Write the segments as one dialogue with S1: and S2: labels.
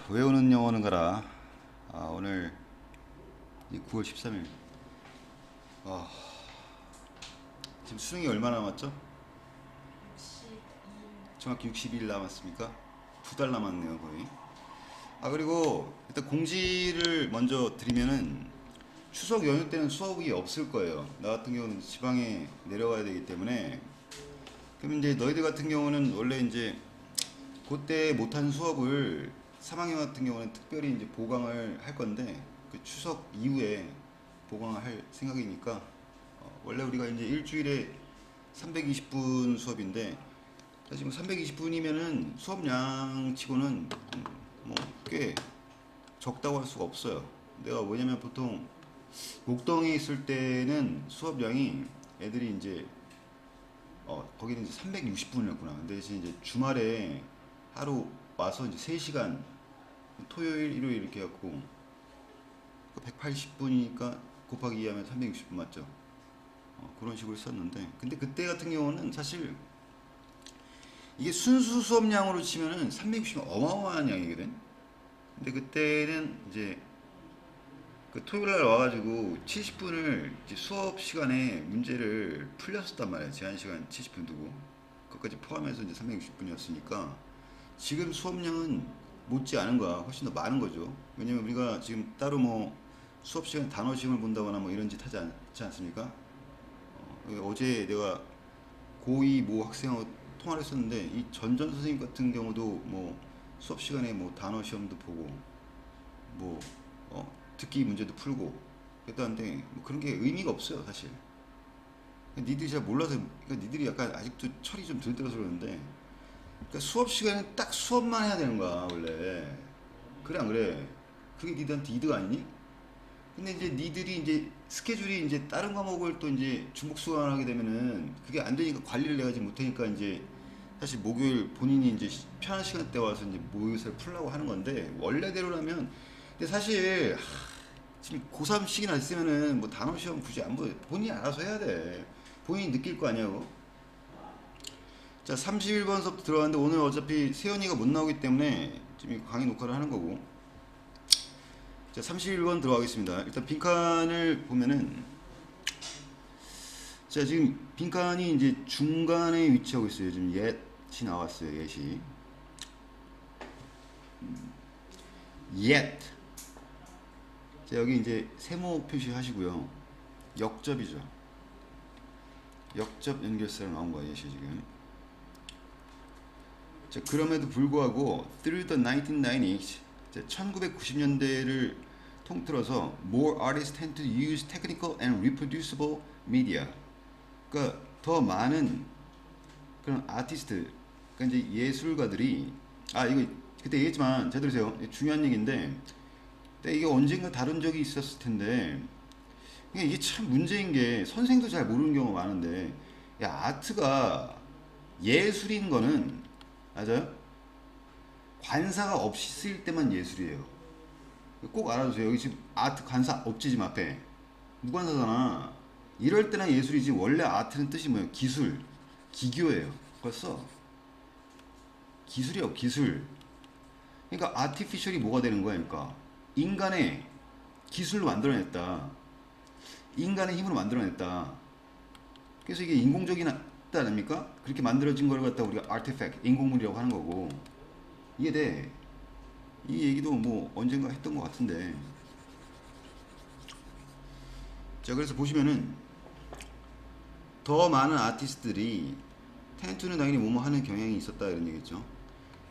S1: 외우는 영어는 가라. 오늘 9월 13일. 아, 지금 수능이 얼마 남았죠? 정확히 60일 남았습니까? 2달 남았네요, 거의. 그리고 일단 공지를 먼저 드리면은 추석 연휴 때는 수업이 없을 거예요. 나 같은 경우는 지방에 내려가야 되기 때문에. 그럼 이제 너희들 같은 경우는 원래 이제 그때 못한 수업을 3학년 같은 경우는 특별히 이제 보강을 할 건데, 그 추석 이후에 보강을 할 생각이니까, 원래 우리가 이제 일주일에 320분 수업인데, 사실 뭐 320분이면은 수업량 치고는 뭐꽤 적다고 할 수가 없어요. 내가 왜냐면 보통 목동에 있을 때는 수업량이 애들이 이제 거기는 이제 360분이었구나. 근데 이제 주말에 하루 와서 이제 3시간, 토요일, 일요일 이렇게 해갖고 180분이니까 곱하기 2 하면 360분 맞죠? 그런 식으로 썼는데, 근데 그때 같은 경우는 사실 이게 순수 수업량으로 치면은 360은 어마어마한 양이거든. 근데 그때는 이제 그 토요일 날 와가지고 70분을 이제 수업 시간에 문제를 풀렸었단 말이야. 제한 시간 70분 두고 그것까지 포함해서 이제 360분이었으니까 지금 수업량은 못지 않은 거야. 훨씬 더 많은 거죠. 왜냐면 우리가 지금 따로 뭐 수업 시간에 단어 시험을 본다거나 뭐 이런 짓 하지 않습니까? 어제 내가 고2 모 학생하고 통화를 했었는데, 이 전전 선생님 같은 경우도 뭐 수업 시간에 뭐 단어 시험도 보고 뭐 듣기 문제도 풀고 그랬다는데, 뭐 그런 게 의미가 없어요 사실. 니들이 잘 몰라서, 그러니까 니들이 약간 아직도 철이 좀 덜 들어서 그러는데, 그러니까 수업 시간에 딱 수업만 해야 되는 거야 원래. 그래 안 그래? 그게 니들한테 이득 아니니? 근데 이제 니들이 이제 스케줄이 이제 다른 과목을 또 이제 중복 수강하게 되면은 그게 안 되니까, 관리를 내가 지금 못하니까 이제 사실 목요일 본인이 이제 편한 시간대 와서 이제 모의고사를 풀려고 하는 건데, 원래대로라면. 근데 사실 지금 고3씩이나 있으면은 뭐 단어 시험 굳이 안 보여. 본인이 알아서 해야 돼. 본인이 느낄 거 아니야 그거. 자, 31번 수업 들어갔는데 오늘 어차피 세연이가 못 나오기 때문에 지금 강의 녹화를 하는 거고. 자, 31번 들어가겠습니다. 일단 빈칸을 보면은, 자, 지금 빈칸이 이제 중간에 위치하고 있어요. 지금 yet이 나왔어요. yet이. yet. 자, 여기 이제 세모 표시 하시고요. 역접이죠. 역접 연결사로 나온 거예요, yet이 지금. 자, 그럼에도 불구하고 through the 1990s, 1990년대를 통틀어서 more artists tend to use technical and reproducible media. 그러니까 더 많은 그런 아티스트, 그러니까 이제 예술가들이, 이거 그때 얘기했지만 잘 들으세요. 중요한 얘기인데, 근데 이게 언젠가 다룬 적이 있었을 텐데, 그러니까 이게 참 문제인 게 선생도 잘 모르는 경우가 많은데, 야, 아트가 예술인 거는, 맞아요? 관사가 없이 쓰일 때만 예술이에요. 꼭 알아두세요. 여기 지금 아트 관사 없지, 지금 앞에 무관사잖아. 이럴 때나 예술이지. 원래 아트는 뜻이 뭐예요? 기술, 기교예요. 벌써 기술이요, 기술. 그러니까 아티피셜이 뭐가 되는 거야? 그러니까 인간의 기술로 만들어냈다. 인간의 힘으로 만들어냈다. 그래서 이게 인공적이지 않습니까? 그렇게 만들어진 걸 갖다 우리가 아티팩트, 인공물이라고 하는 거고. 이해돼? 이 얘기도 뭐 언젠가 했던 것 같은데. 자, 그래서 보시면은 더 많은 아티스트들이, 텐투는 당연히 뭐뭐 하는 경향이 있었다 이런 얘기죠.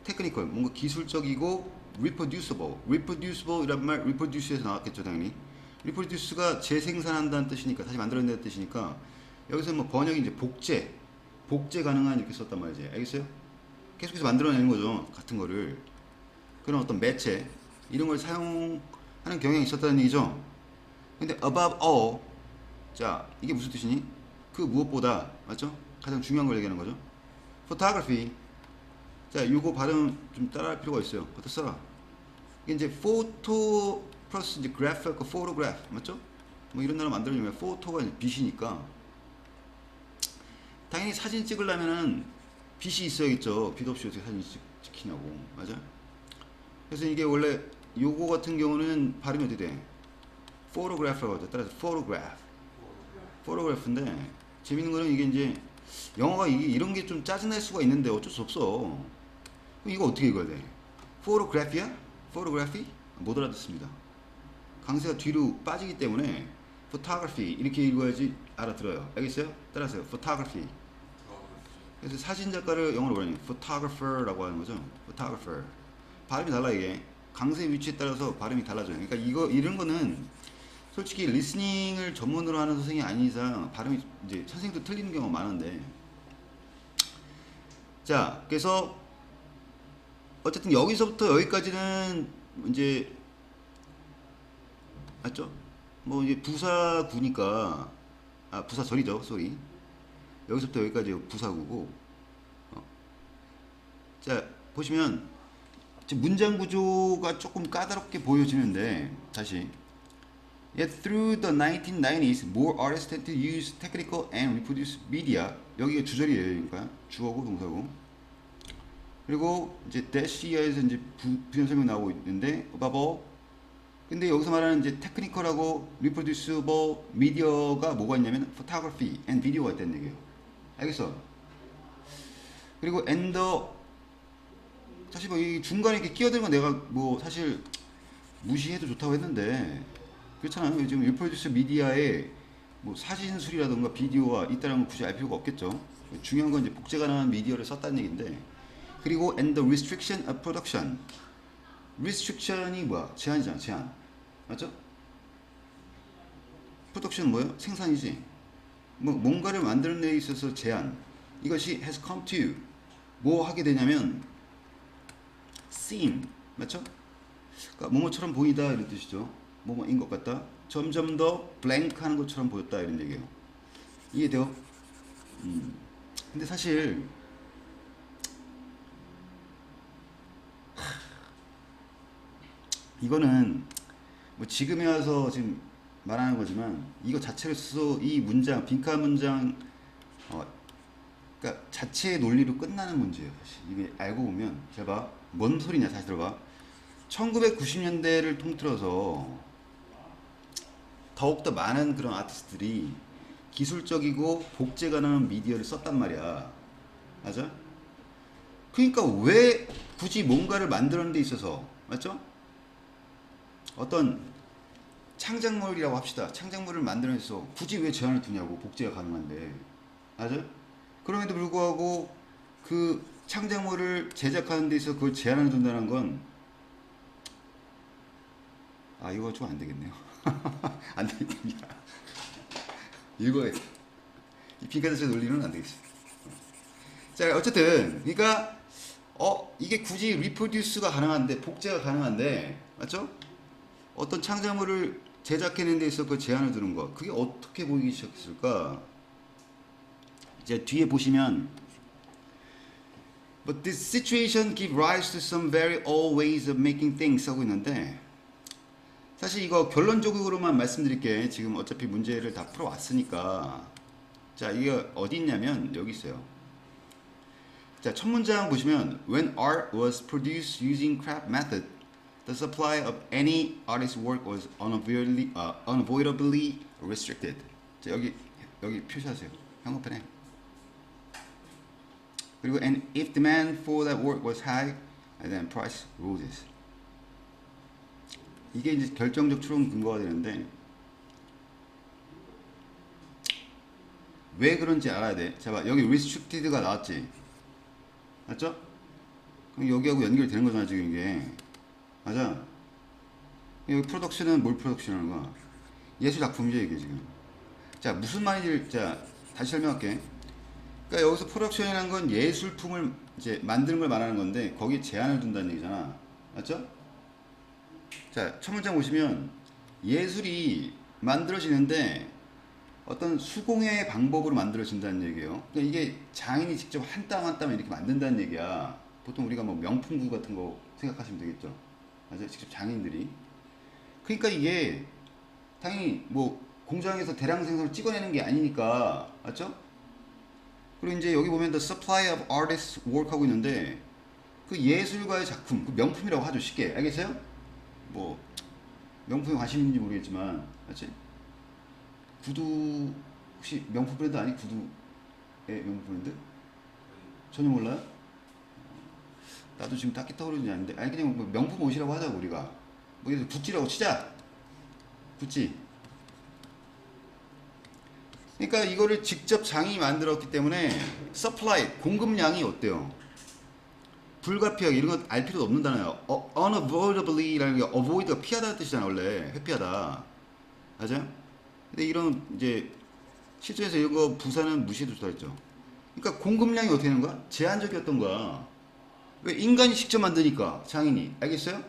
S1: 테크니컬, 뭔가 기술적이고, reproducible 이란 말 reproduce에서 나왔겠죠 당연히. reproduce가 재생산한다는 뜻이니까, 다시 만들어낸다는 뜻이니까, 여기서 뭐 번역이 이제 복제 가능한 이렇게 썼단 말이지. 알겠어요? 계속해서 만들어내는 거죠, 같은 거를. 그런 어떤 매체 이런 걸 사용하는 경향이 있었다는 얘기죠. 근데 above all, 자, 이게 무슨 뜻이니? 그 무엇보다, 맞죠? 가장 중요한 걸 얘기하는 거죠. photography. 자, 요거 발음 좀 따라할 필요가 있어요. 어떻게 써라? 이게 이제 photo 플러스 이제 graph, photograph, 맞죠? 뭐 이런 단어 만들어주면 photo가 이제 빛이니까, 당연히 사진 찍으려면은 빛이 있어야겠죠. 빛 없이 어떻게 사진 찍히냐고, 맞아? 그래서 이게 원래 요거 같은 경우는 발음이 어떻게 돼? photograph라고 하죠. 따라서 photograph인데 재밌는 거는 이게 이제 영어가 이게 이런 게 좀 짜증날 수가 있는데 어쩔 수 없어. 그럼 이거 어떻게 읽어야 돼? photograph야? photography? 못 알아듣습니다. 강세가 뒤로 빠지기 때문에 photography 이렇게 읽어야지 알아들어요. 알겠어요? 따라서요. photography. 그래서 사진 작가를 영어로 뭐라니? photographer라고 하는 거죠. photographer. 발음이 달라 이게. 강세 위치에 따라서 발음이 달라져요. 그러니까 이런 거는 솔직히 리스닝을 전문으로 하는 선생이 아닌 이상 발음이 이제 선생님도 틀리는 경우가 많은데. 자, 그래서 어쨌든 여기서부터 여기까지는 이제 맞죠? 뭐 이제 부사구니까 부사절이죠, 쏘리. 여기서부터 여기까지 부사구고. 자, 보시면 지금 문장 구조가 조금 까다롭게 보여지는데 다시. Yet through the 1990s, more artists tend to use technical and reproduce media. 여기가 주절이에요, 그러니까 주어고 동사고. 그리고 이제 dash 이하에서 이제 부연 설명 나오고 있는데 above. 근데 여기서 말하는 이제 테크니컬하고 reproducible media가 뭐가 있냐면 photography and video가 있다는 얘기예요. 알겠어? 그리고 and the 사실 뭐 이 중간에 이렇게 끼어드는 건 내가 뭐 사실 무시해도 좋다고 했는데 그렇잖아요. 지금 reproduce media에 뭐 사진술이라든가 비디오가 있다는 걸 굳이 알 필요가 없겠죠. 중요한 건 이제 복제 가능한 미디어를 썼다는 얘기인데 그리고 and the restriction of production. restriction이 뭐야? 제한이잖아, 제한. 맞죠? production은 뭐예요? 생산이지. 뭐 뭔가를 만드는 데 있어서 제한. 이것이 has come to 뭐 하게 되냐면 seem. 맞죠? 그러니까 뭐뭐처럼 보이다 이런 뜻이죠. 뭐뭐인 것 같다. 점점 더 blank 하는 것처럼 보였다 이런 얘기예요. 이해돼요? 근데 사실 이거는 뭐 지금에 와서 지금 말하는 거지만 이거 자체를 써서 이 문장 빈칸 문장 그러니까 자체의 논리로 끝나는 문제예요. 사실 이게 알고 보면 잘 봐. 뭔 소리냐 다시 들어봐. 1990년대를 통틀어서 더욱더 많은 그런 아티스트들이 기술적이고 복제 가능한 미디어를 썼단 말이야. 맞아? 그러니까 왜 굳이 뭔가를 만드는 데 있어서 맞죠? 어떤 창작물이라고 합시다. 창작물을 만드는 데 있어서 굳이 왜 제한을 두냐고. 복제가 가능한데. 맞아? 그럼에도 불구하고 그 창작물을 제작하는 데 있어서 그걸 제한을 둔다는 건 이거 좀 안 되겠네요. 안 되겠습니다. 읽어야 돼. 이 빈칸에서 논리는 안 되겠어. 자, 어쨌든 그러니까 이게 굳이 리프로듀스가 가능한데 복제가 가능한데 맞죠? 어떤 창작물을 제작해낸 데 있어 그 제한을 두는 거 그게 어떻게 보이기 시작했을까? 이제 뒤에 보시면 But this situation give rise to some very old ways of making things 하고 있는데 사실 이거 결론적으로만 말씀드릴게. 지금 어차피 문제를 다 풀어왔으니까. 자, 이게 어디 있냐면 여기 있어요. 자, 첫 문장 보시면 When art was produced using craft method, the supply of any artist's work was unavoidably restricted. 자, 여기 표시하세요. 형광펜에. 그리고 and if demand for that work was high, then price roses. 이게 이제 결정적 추론 근거가 되는데 왜 그런지 알아야 돼. 자, 봐. 여기 restricted가 나왔지. 맞죠? 그럼 여기하고 연결되는 거잖아 지금 이게. 맞아? 여기 프로덕션은 뭘 프로덕션하는 거야? 예술 작품이죠 이게 지금. 자, 무슨 말인지 자 다시 설명할게. 그러니까 여기서 프로덕션이라는 건 예술품을 이제 만드는 걸 말하는 건데 거기에 제한을 둔다는 얘기잖아. 맞죠? 자, 첫 문장 보시면 예술이 만들어지는데 어떤 수공예의 방법으로 만들어진다는 얘기예요. 그러니까 이게 장인이 직접 한 땀 한 땀 이렇게 만든다는 얘기야. 보통 우리가 뭐 명품구 같은 거 생각하시면 되겠죠. 맞아요? 직접 장인들이. 그러니까 이게 당연히 뭐 공장에서 대량 생산을 찍어내는 게 아니니까. 맞죠? 그리고 이제 여기 보면 the supply of artists work 하고 있는데 그 예술가의 작품, 그 명품이라고 하죠. 쉽게 알겠어요? 뭐 명품에 관심 있는지 모르겠지만, 맞지? 구두 혹시 명품 브랜드 아니? 구두의 명품 브랜드? 전혀 몰라요? 나도 지금 딱히 떠오르지 않는데, 아니 그냥 뭐 명품 옷이라고 하자고 우리가. 뭐 예를 들어 구찌라고 치자. 구찌. 그러니까 이거를 직접 장이 만들었기 때문에 서플라이 공급량이 어때요? 불가피하게 이런 거 알 필요도 없는 단어예요. unavoidably라는 게 avoid가 피하다는 뜻이잖아 원래. 회피하다. 맞아요? 근데 이런 이제 실전에서 이런 거 부사는 무시해도 좋다 했죠. 그러니까 공급량이 어떻게 되는 거야? 제한적이었던 거야. 왜? 인간이 직접 만드니까 장인이. 알겠어요?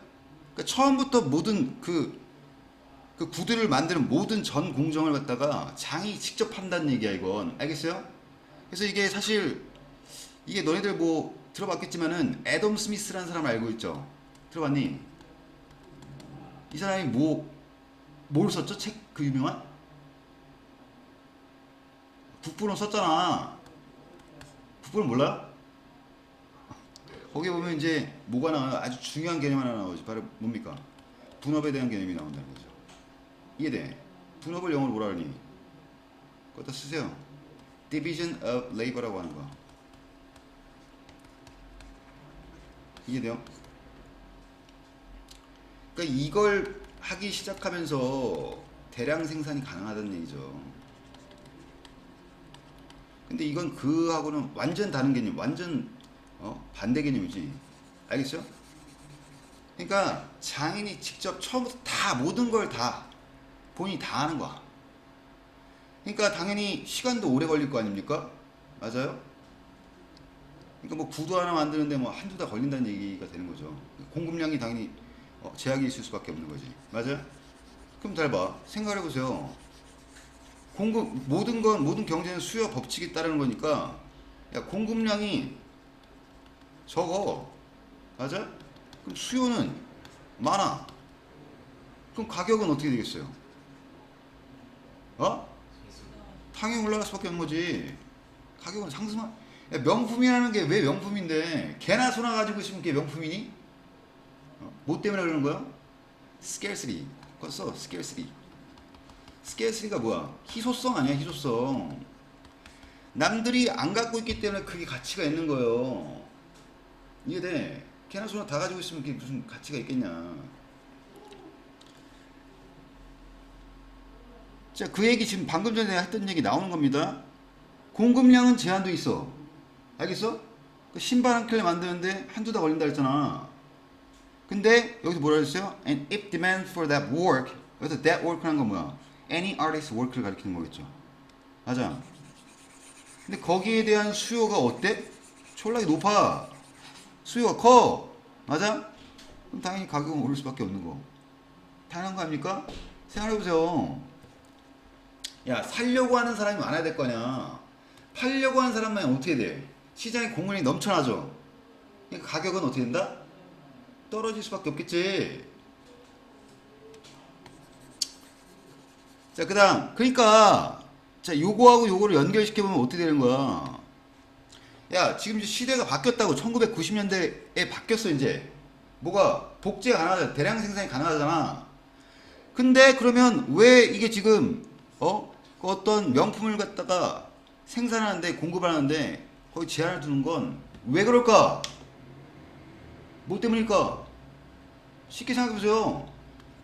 S1: 그러니까 처음부터 모든 그 구두를 만드는 모든 전 공정을 갖다가 장이 직접 한다는 얘기야 이건. 알겠어요? 그래서 이게 사실 이게 너네들 뭐 들어봤겠지만은 애덤 스미스라는 사람 알고 있죠? 들어봤니? 이 사람이 뭘 썼죠? 책 그 유명한? 국부론 썼잖아. 국부론 몰라? 거기 보면 이제 뭐가 나와요? 아주 중요한 개념 하나 나오지. 바로 뭡니까? 분업에 대한 개념이 나온다는 거죠. 이해돼? 분업을 영어로 뭐라 그러니? 그것도 쓰세요. Division of Labor라고 하는 거. 이해돼요? 그러니까 이걸 하기 시작하면서 대량 생산이 가능하다는 얘기죠. 근데 이건 그하고는 완전 다른 개념, 완전 반대 개념이지. 알겠죠? 그러니까 장인이 직접 처음부터 다 모든 걸 다 본인이 다 하는 거야. 그러니까 당연히 시간도 오래 걸릴 거 아닙니까? 맞아요? 그러니까 뭐 구두 하나 만드는데 뭐 한두 달 걸린다는 얘기가 되는 거죠. 공급량이 당연히 제약이 있을 수밖에 없는 거지. 맞아요? 그럼 잘 봐. 생각해 보세요. 모든 경제는 수요 법칙이 따르는 거니까, 야, 공급량이 적어. 맞아? 그럼 수요는 많아. 그럼 가격은 어떻게 되겠어요? 당연히 올라갈 수밖에 없는 거지. 가격은 상승한. 야, 명품이라는 게 왜 명품인데, 개나 소나 가지고 있으면 그게 명품이니? 뭐 때문에 그러는 거야? scarcity. 그거 써, scarcity. 스케일스가 뭐야? 희소성 아니야, 희소성. 남들이 안 갖고 있기 때문에 그게 가치가 있는 거예요. 이해돼? 개나 소나 다 가지고 있으면 그게 무슨 가치가 있겠냐. 자, 그 얘기 지금 방금 전에 했던 얘기 나오는 겁니다. 공급량은 제한도 있어. 알겠어? 그 신발 한 켤레 만드는데 한두 달 걸린다 했잖아. 근데 여기서 뭐라 했어요? And if demand for that work, 여기서 that work라는 건 뭐야? Any artist work를 가리키는 거겠죠. 맞아. 근데 거기에 대한 수요가 어때? 졸라게 높아. 수요가 커. 맞아? 그럼 당연히 가격은 오를 수밖에 없는 거. 당연한 거 아닙니까? 생각해보세요. 야, 살려고 하는 사람이 많아야 될 거 아니야. 팔려고 하는 사람만 어떻게 돼? 시장에 공급량이 넘쳐나죠. 그러니까 가격은 어떻게 된다? 떨어질 수밖에 없겠지. 자, 그 다음. 그러니까, 자, 요거하고 요거를 연결시켜보면 어떻게 되는 거야? 야, 지금 이제 시대가 바뀌었다고. 1990년대에 바뀌었어, 이제. 뭐가? 복제가 가능하잖아. 대량 생산이 가능하잖아. 근데 그러면 왜 이게 지금, 그 어떤 명품을 갖다가 생산하는데, 공급하는데, 거기 제한을 두는 건 왜 그럴까? 뭐 때문일까? 쉽게 생각해보세요.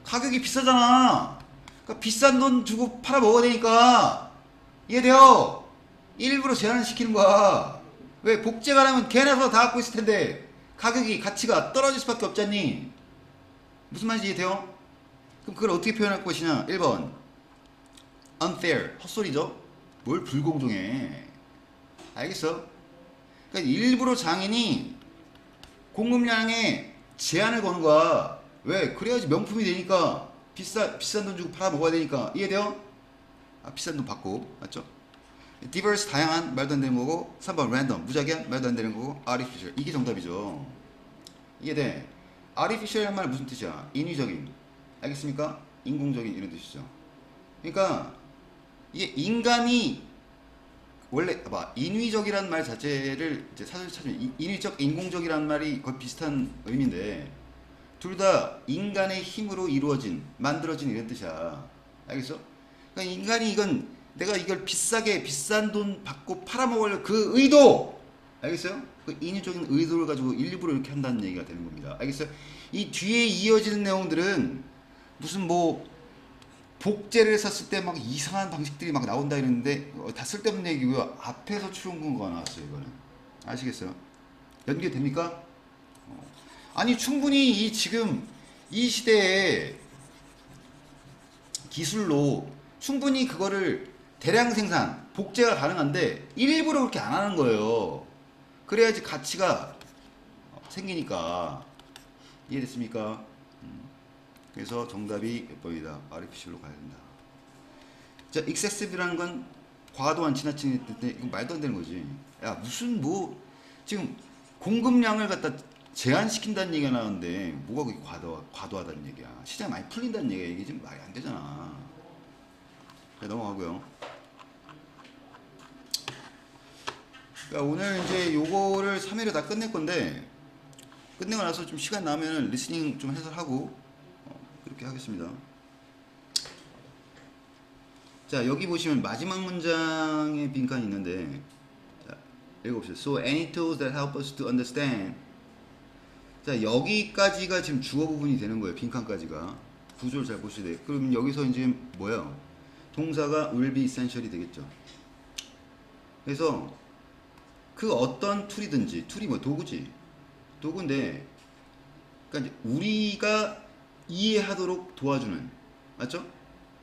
S1: 가격이 비싸잖아. 그러니까 비싼 돈 주고 팔아 먹어야 되니까. 이해돼요? 일부러 제한을 시키는 거야. 왜? 복제가 하면 걔네서 다 갖고 있을 텐데 가격이 가치가 떨어질 수밖에 없잖니. 무슨 말인지 이해돼요? 그럼 그걸 어떻게 표현할 것이냐? 1번 unfair, 헛소리죠. 뭘 불공정해. 알겠어? 그러니까 일부러 장인이 공급량에 제한을 거는 거야. 왜? 그래야지 명품이 되니까. 비싼 돈 주고 팔아 먹어야 되니까. 이해돼요? 비싼 돈 받고. 맞죠? diverse, 다양한, 말도 안 되는 거고. 3번 random, 무작위한, 말도 안 되는 거고. artificial, 이게 정답이죠. 이해돼? artificial이란 말은 무슨 뜻이야? 인위적인. 알겠습니까? 인공적인 이런 뜻이죠. 그러니까 이게 인간이 원래 봐 인위적이란 말 자체를 이제 사실 찾으면 인위적 인공적이란 말이 거의 비슷한 의미인데 둘 다 인간의 힘으로 이루어진 만들어진 이런 뜻이야. 알겠어? 그러니까 인간이 이건 내가 이걸 비싸게 비싼 돈 받고 팔아먹을 그 의도 알겠어요? 그 인위적인 의도를 가지고 일부러 이렇게 한다는 얘기가 되는 겁니다. 알겠어요? 이 뒤에 이어지는 내용들은 무슨 뭐 복제를 썼을 때 막 이상한 방식들이 막 나온다 이랬는데 다 쓸데없는 얘기고요. 앞에서 추론근거가 나왔어요. 이거는 아시겠어요? 연결됩니까? 아니 충분히 이 지금 이 시대에 기술로 충분히 그거를 대량 생산 복제가 가능한데 일부러 그렇게 안 하는 거예요. 그래야지 가치가 생기니까. 이해됐습니까? 그래서 정답이 몇 번이다. artificial로 가야 된다. 자, excessive라는 건 과도한 지나치는 뜻인데 이건 말도 안 되는 거지. 야 무슨 뭐 지금 공급량을 갖다 제한시킨다는 얘기가 나오는데 뭐가 그게 과도하다는 얘기야. 시장이 많이 풀린다는 얘기야. 이게 지금 말이 안 되잖아. 자, 넘어가고요. 그러니까 오늘 이제 요거를 3회를 다 끝낼 건데 끝내고 나서 좀 시간 나면은 리스닝 좀 해설하고 그렇게 하겠습니다. 자, 여기 보시면 마지막 문장에 빈칸이 있는데 자, 읽어봅시다. So any tools that help us to understand. 자, 여기까지가 지금 주어 부분이 되는 거예요. 빈칸까지가. 구조를 잘 보셔야 돼요. 그럼 여기서 이제 뭐야? 동사가 will be essential이 되겠죠. 그래서 그 어떤 툴이든지 툴이 뭐 도구지. 도구인데 그러니까 이제 우리가 이해하도록 도와주는 맞죠?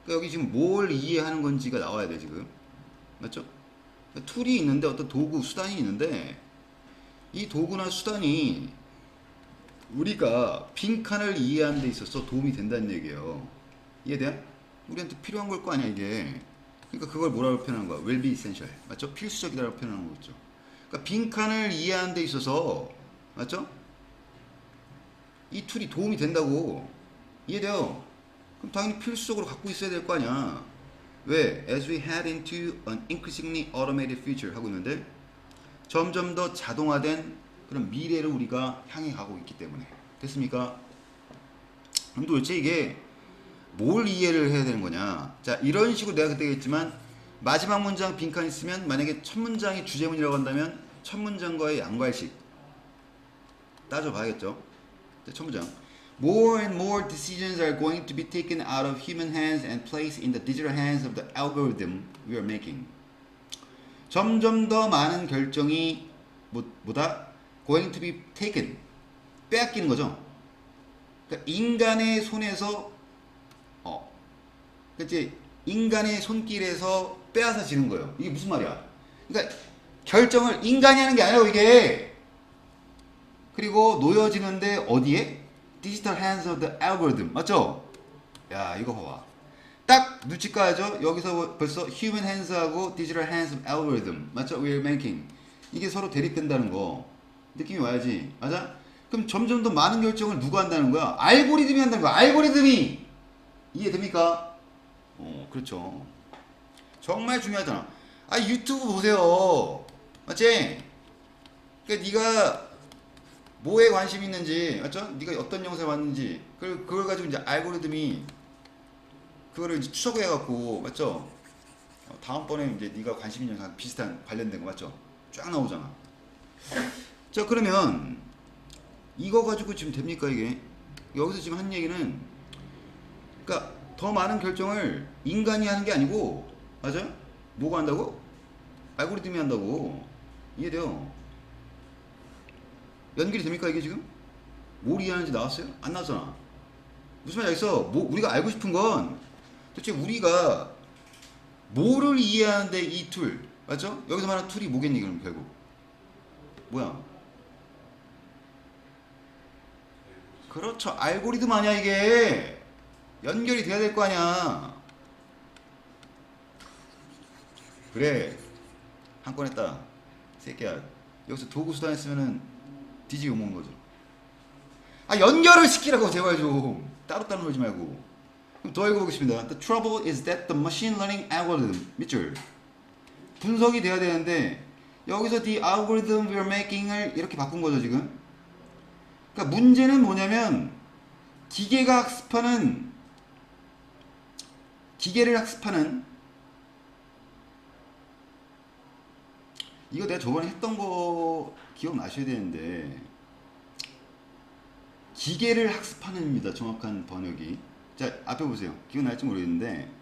S1: 그러니까 여기 지금 뭘 이해하는 건지가 나와야 돼 지금 맞죠? 그러니까 툴이 있는데 어떤 도구 수단이 있는데 이 도구나 수단이 우리가 빈칸을 이해하는 데 있어서 도움이 된다는 얘기예요. 이해돼? 우리한테 필요한 걸 거 아니야 이게. 그러니까 그걸 뭐라고 표현하는 거야? will be essential 맞죠? 필수적이라고 표현하는 거죠. 그러니까 빈칸을 이해하는 데 있어서 맞죠? 이 툴이 도움이 된다고. 이해돼요? 그럼 당연히 필수적으로 갖고 있어야 될 거 아니야. 왜? As we head into an increasingly automated future 하고 있는데 점점 더 자동화된 그런 미래를 우리가 향해 가고 있기 때문에. 됐습니까? 그럼 도대체 이게 뭘 이해를 해야 되는 거냐. 자, 이런 식으로 내가 그때 얘기했지만 마지막 문장 빈칸 있으면 만약에 첫 문장이 주제문이라고 한다면 첫 문장과의 양괄식 따져봐야겠죠. 첫 문장. More and more decisions are going to be taken out of human hands and placed in the digital hands of the algorithm we are making. 점점 더 많은 결정이 뭐다? Going to be taken. 빼앗기는 거죠. 그러니까 인간의 손에서 그치? 인간의 손길에서 빼앗아지는 거예요. 이게 무슨 말이야? 그러니까 결정을 인간이 하는 게 아니라고 이게. 그리고 놓여지는데 어디에? 디지털 hands of the algorithm. 맞죠? 야 이거 봐봐. 딱 눈치 까야죠. 여기서 벌써 human hands하고 digital hands of algorithm. 맞죠? We're making. 이게 서로 대립된다는 거. 느낌이 와야지. 맞아? 그럼 점점 더 많은 결정을 누가 한다는 거야? 알고리즘이 한다는 거야. 알고리즘이. 이해됩니까? 그렇죠. 정말 중요하잖아. 아 유튜브 보세요. 맞지? 그러니까 네가 뭐에 관심 있는지 맞죠? 네가 어떤 영상을 봤는지 그걸 가지고 이제 알고리즘이 그거를 이제 추적해 갖고 맞죠? 다음번에 이제 네가 관심 있는 영상 비슷한 관련된 거 맞죠? 쫙 나오잖아. 자 그러면 이거 가지고 지금 됩니까 이게? 여기서 지금 한 얘기는 그러니까 더 많은 결정을 인간이 하는 게 아니고 맞아요? 뭐가 한다고? 알고리즘이 한다고. 이해돼요? 연결이 됩니까 이게 지금? 뭘 이해하는지 나왔어요? 안 나왔잖아. 무슨 말이야 여기서 뭐 우리가 알고 싶은 건 도대체 우리가 뭐를 이해하는데 이 툴 맞죠? 여기서 말하는 툴이 뭐겠니 그럼 결국 뭐야? 그렇죠. 알고리즘 아니야 이게. 연결이 돼야 될 거 아니야. 그래 한 건 했다 새끼야. 여기서 도구 수단 했으면은 뒤지게 욕먹는 거죠. 아 연결을 시키라고 제발 좀 따로따로 놀지 말고. 그럼 더 읽어보겠습니다. The trouble is that the machine learning algorithm 밑줄 분석이 돼야 되는데 여기서 the algorithm we're making을 이렇게 바꾼 거죠 지금. 그러니까 문제는 뭐냐면 기계를 학습하는 이거 내가 저번에 했던 거 기억나셔야 되는데 기계를 학습하는입니다. 정확한 번역이. 자 앞에 보세요. 기억날지 모르겠는데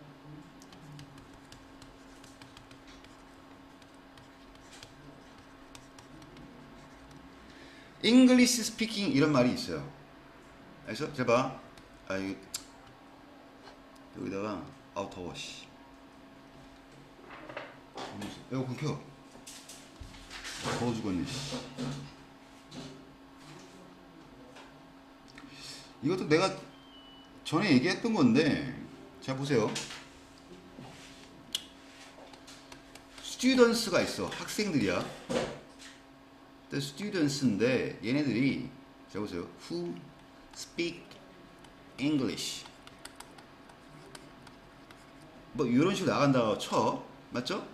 S1: English speaking 이런 말이 있어요. 그래서 제가 여기다가 더워 씨. 에어컨 켜. 더워 죽었네. 이것도 내가 전에 얘기했던 건데 자 보세요. 스튜던스가 있어. 학생들이야. The students인데 얘네들이 자 보세요. Who speak English 뭐 이런 식으로 나간다고 쳐. 맞죠?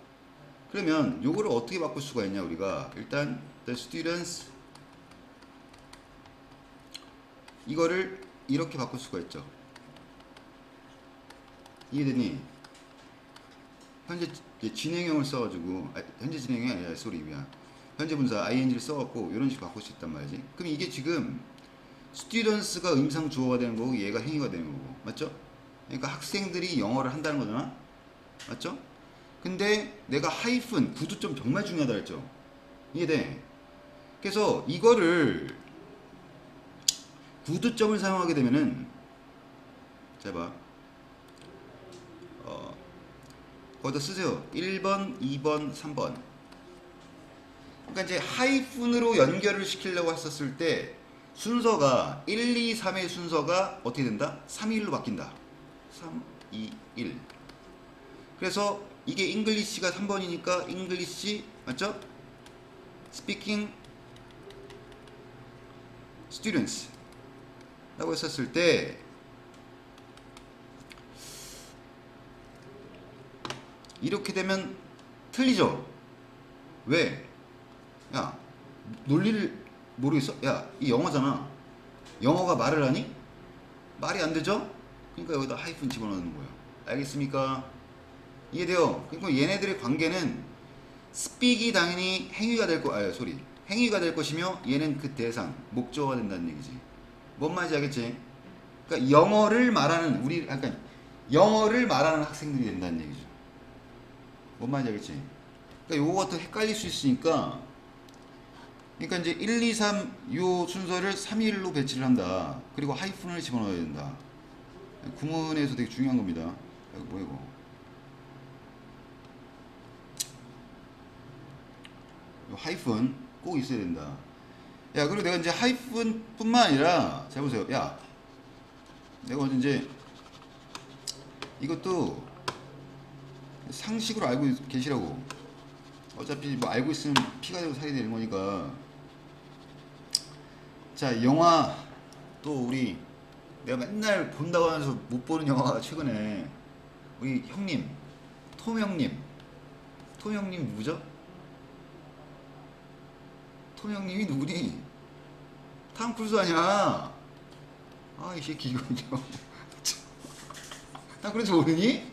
S1: 그러면 요거를 어떻게 바꿀 수가 있냐 우리가 일단 the students 이거를 이렇게 바꿀 수가 있죠. 이해되니? 현재 진행형을 써가지고 현재 진행형이 아니라 소리 미안 현재 분사 ing를 써갖고 이런 식으로 바꿀 수 있단 말이지. 그럼 이게 지금 students가 의미상 주어가 되는 거고 얘가 행위가 되는 거고 맞죠? 그러니까 학생들이 영어를 한다는 거잖아. 맞죠? 근데 내가 하이픈 구두점 정말 중요하다 했죠. 이해돼? 그래서 이거를 구두점을 사용하게 되면은 자 봐. 거기다 쓰세요. 1번, 2번, 3번. 그러니까 이제 하이픈으로 연결을 시키려고 했었을 때 순서가 1, 2, 3의 순서가 어떻게 된다? 3, 2, 1로 바뀐다. 3, 2, 1. 그래서 이게 잉글리시가 3번이니까 잉글리시 맞죠? Speaking students 라고 했었을 때 이렇게 되면 틀리죠? 왜? 야 논리를 모르겠어? 야 이 영어잖아. 영어가 말을 하니? 말이 안 되죠? 그러니까 여기다 하이픈 집어넣는 거예요. 알겠습니까? 이해돼요? 그러니까 얘네들의 관계는 speak이 당연히 행위가 될 행위가 될 것이며 얘는 그 대상, 목적어가 된다는 얘기지. 뭔 말인지 알겠지? 그러니까 영어를 말하는 영어를 말하는 학생들이 된다는 얘기죠. 뭔 말인지 알겠지? 그러니까 요거 같은 헷갈릴 수 있으니까 그러니까 이제 1, 2, 3 요 순서를 3, 2, 1로 배치를 한다. 그리고 하이픈을 집어넣어야 된다. 구문에서 되게 중요한 겁니다. 이거 뭐야 이거? 요 하이픈 꼭 있어야 된다. 야 그리고 내가 이제 하이픈 뿐만 아니라 잘 보세요. 야 내가 이제 이것도 상식으로 알고 계시라고. 어차피 뭐 알고 있으면 피가 되고 살이 되는 거니까. 자 영화 또 우리 내가 맨날 본다고 하면서 못 보는 영화가 최근에 우리 형님 톰 형님 누구죠? 톰 형님이 누구니? 탐 크루즈 아니야? 아 이 새끼 이거 탐 크루즈 모르니?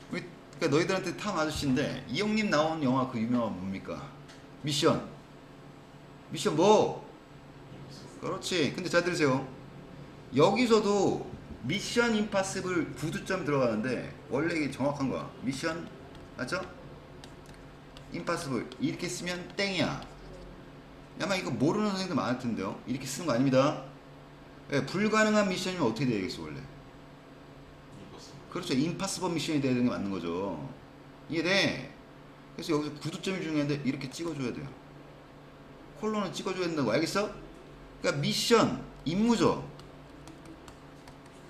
S1: 그러니까 너희들한테 탐 아저씨인데 이 형님 나온 영화 그 유명한 뭡니까? 미션 뭐? 그렇지. 근데 잘 들으세요. 여기서도 미션 임파서블 구두점 들어가는데 원래 이게 정확한 거야. 미션 맞죠? 임파서블 이렇게 쓰면 땡이야. 아마 이거 모르는 선생님들 많을 텐데요. 이렇게 쓰는 거 아닙니다. 네, 불가능한 미션이면 어떻게 되겠어 원래? 그렇죠. 임파서블 미션이 돼야 되는 게 맞는 거죠. 이해돼? 그래서 여기서 구두점이 중요한데 이렇게 찍어줘야 돼요. 콜론을 찍어줘야 된다고. 알겠어? 그러니까 미션, 임무죠.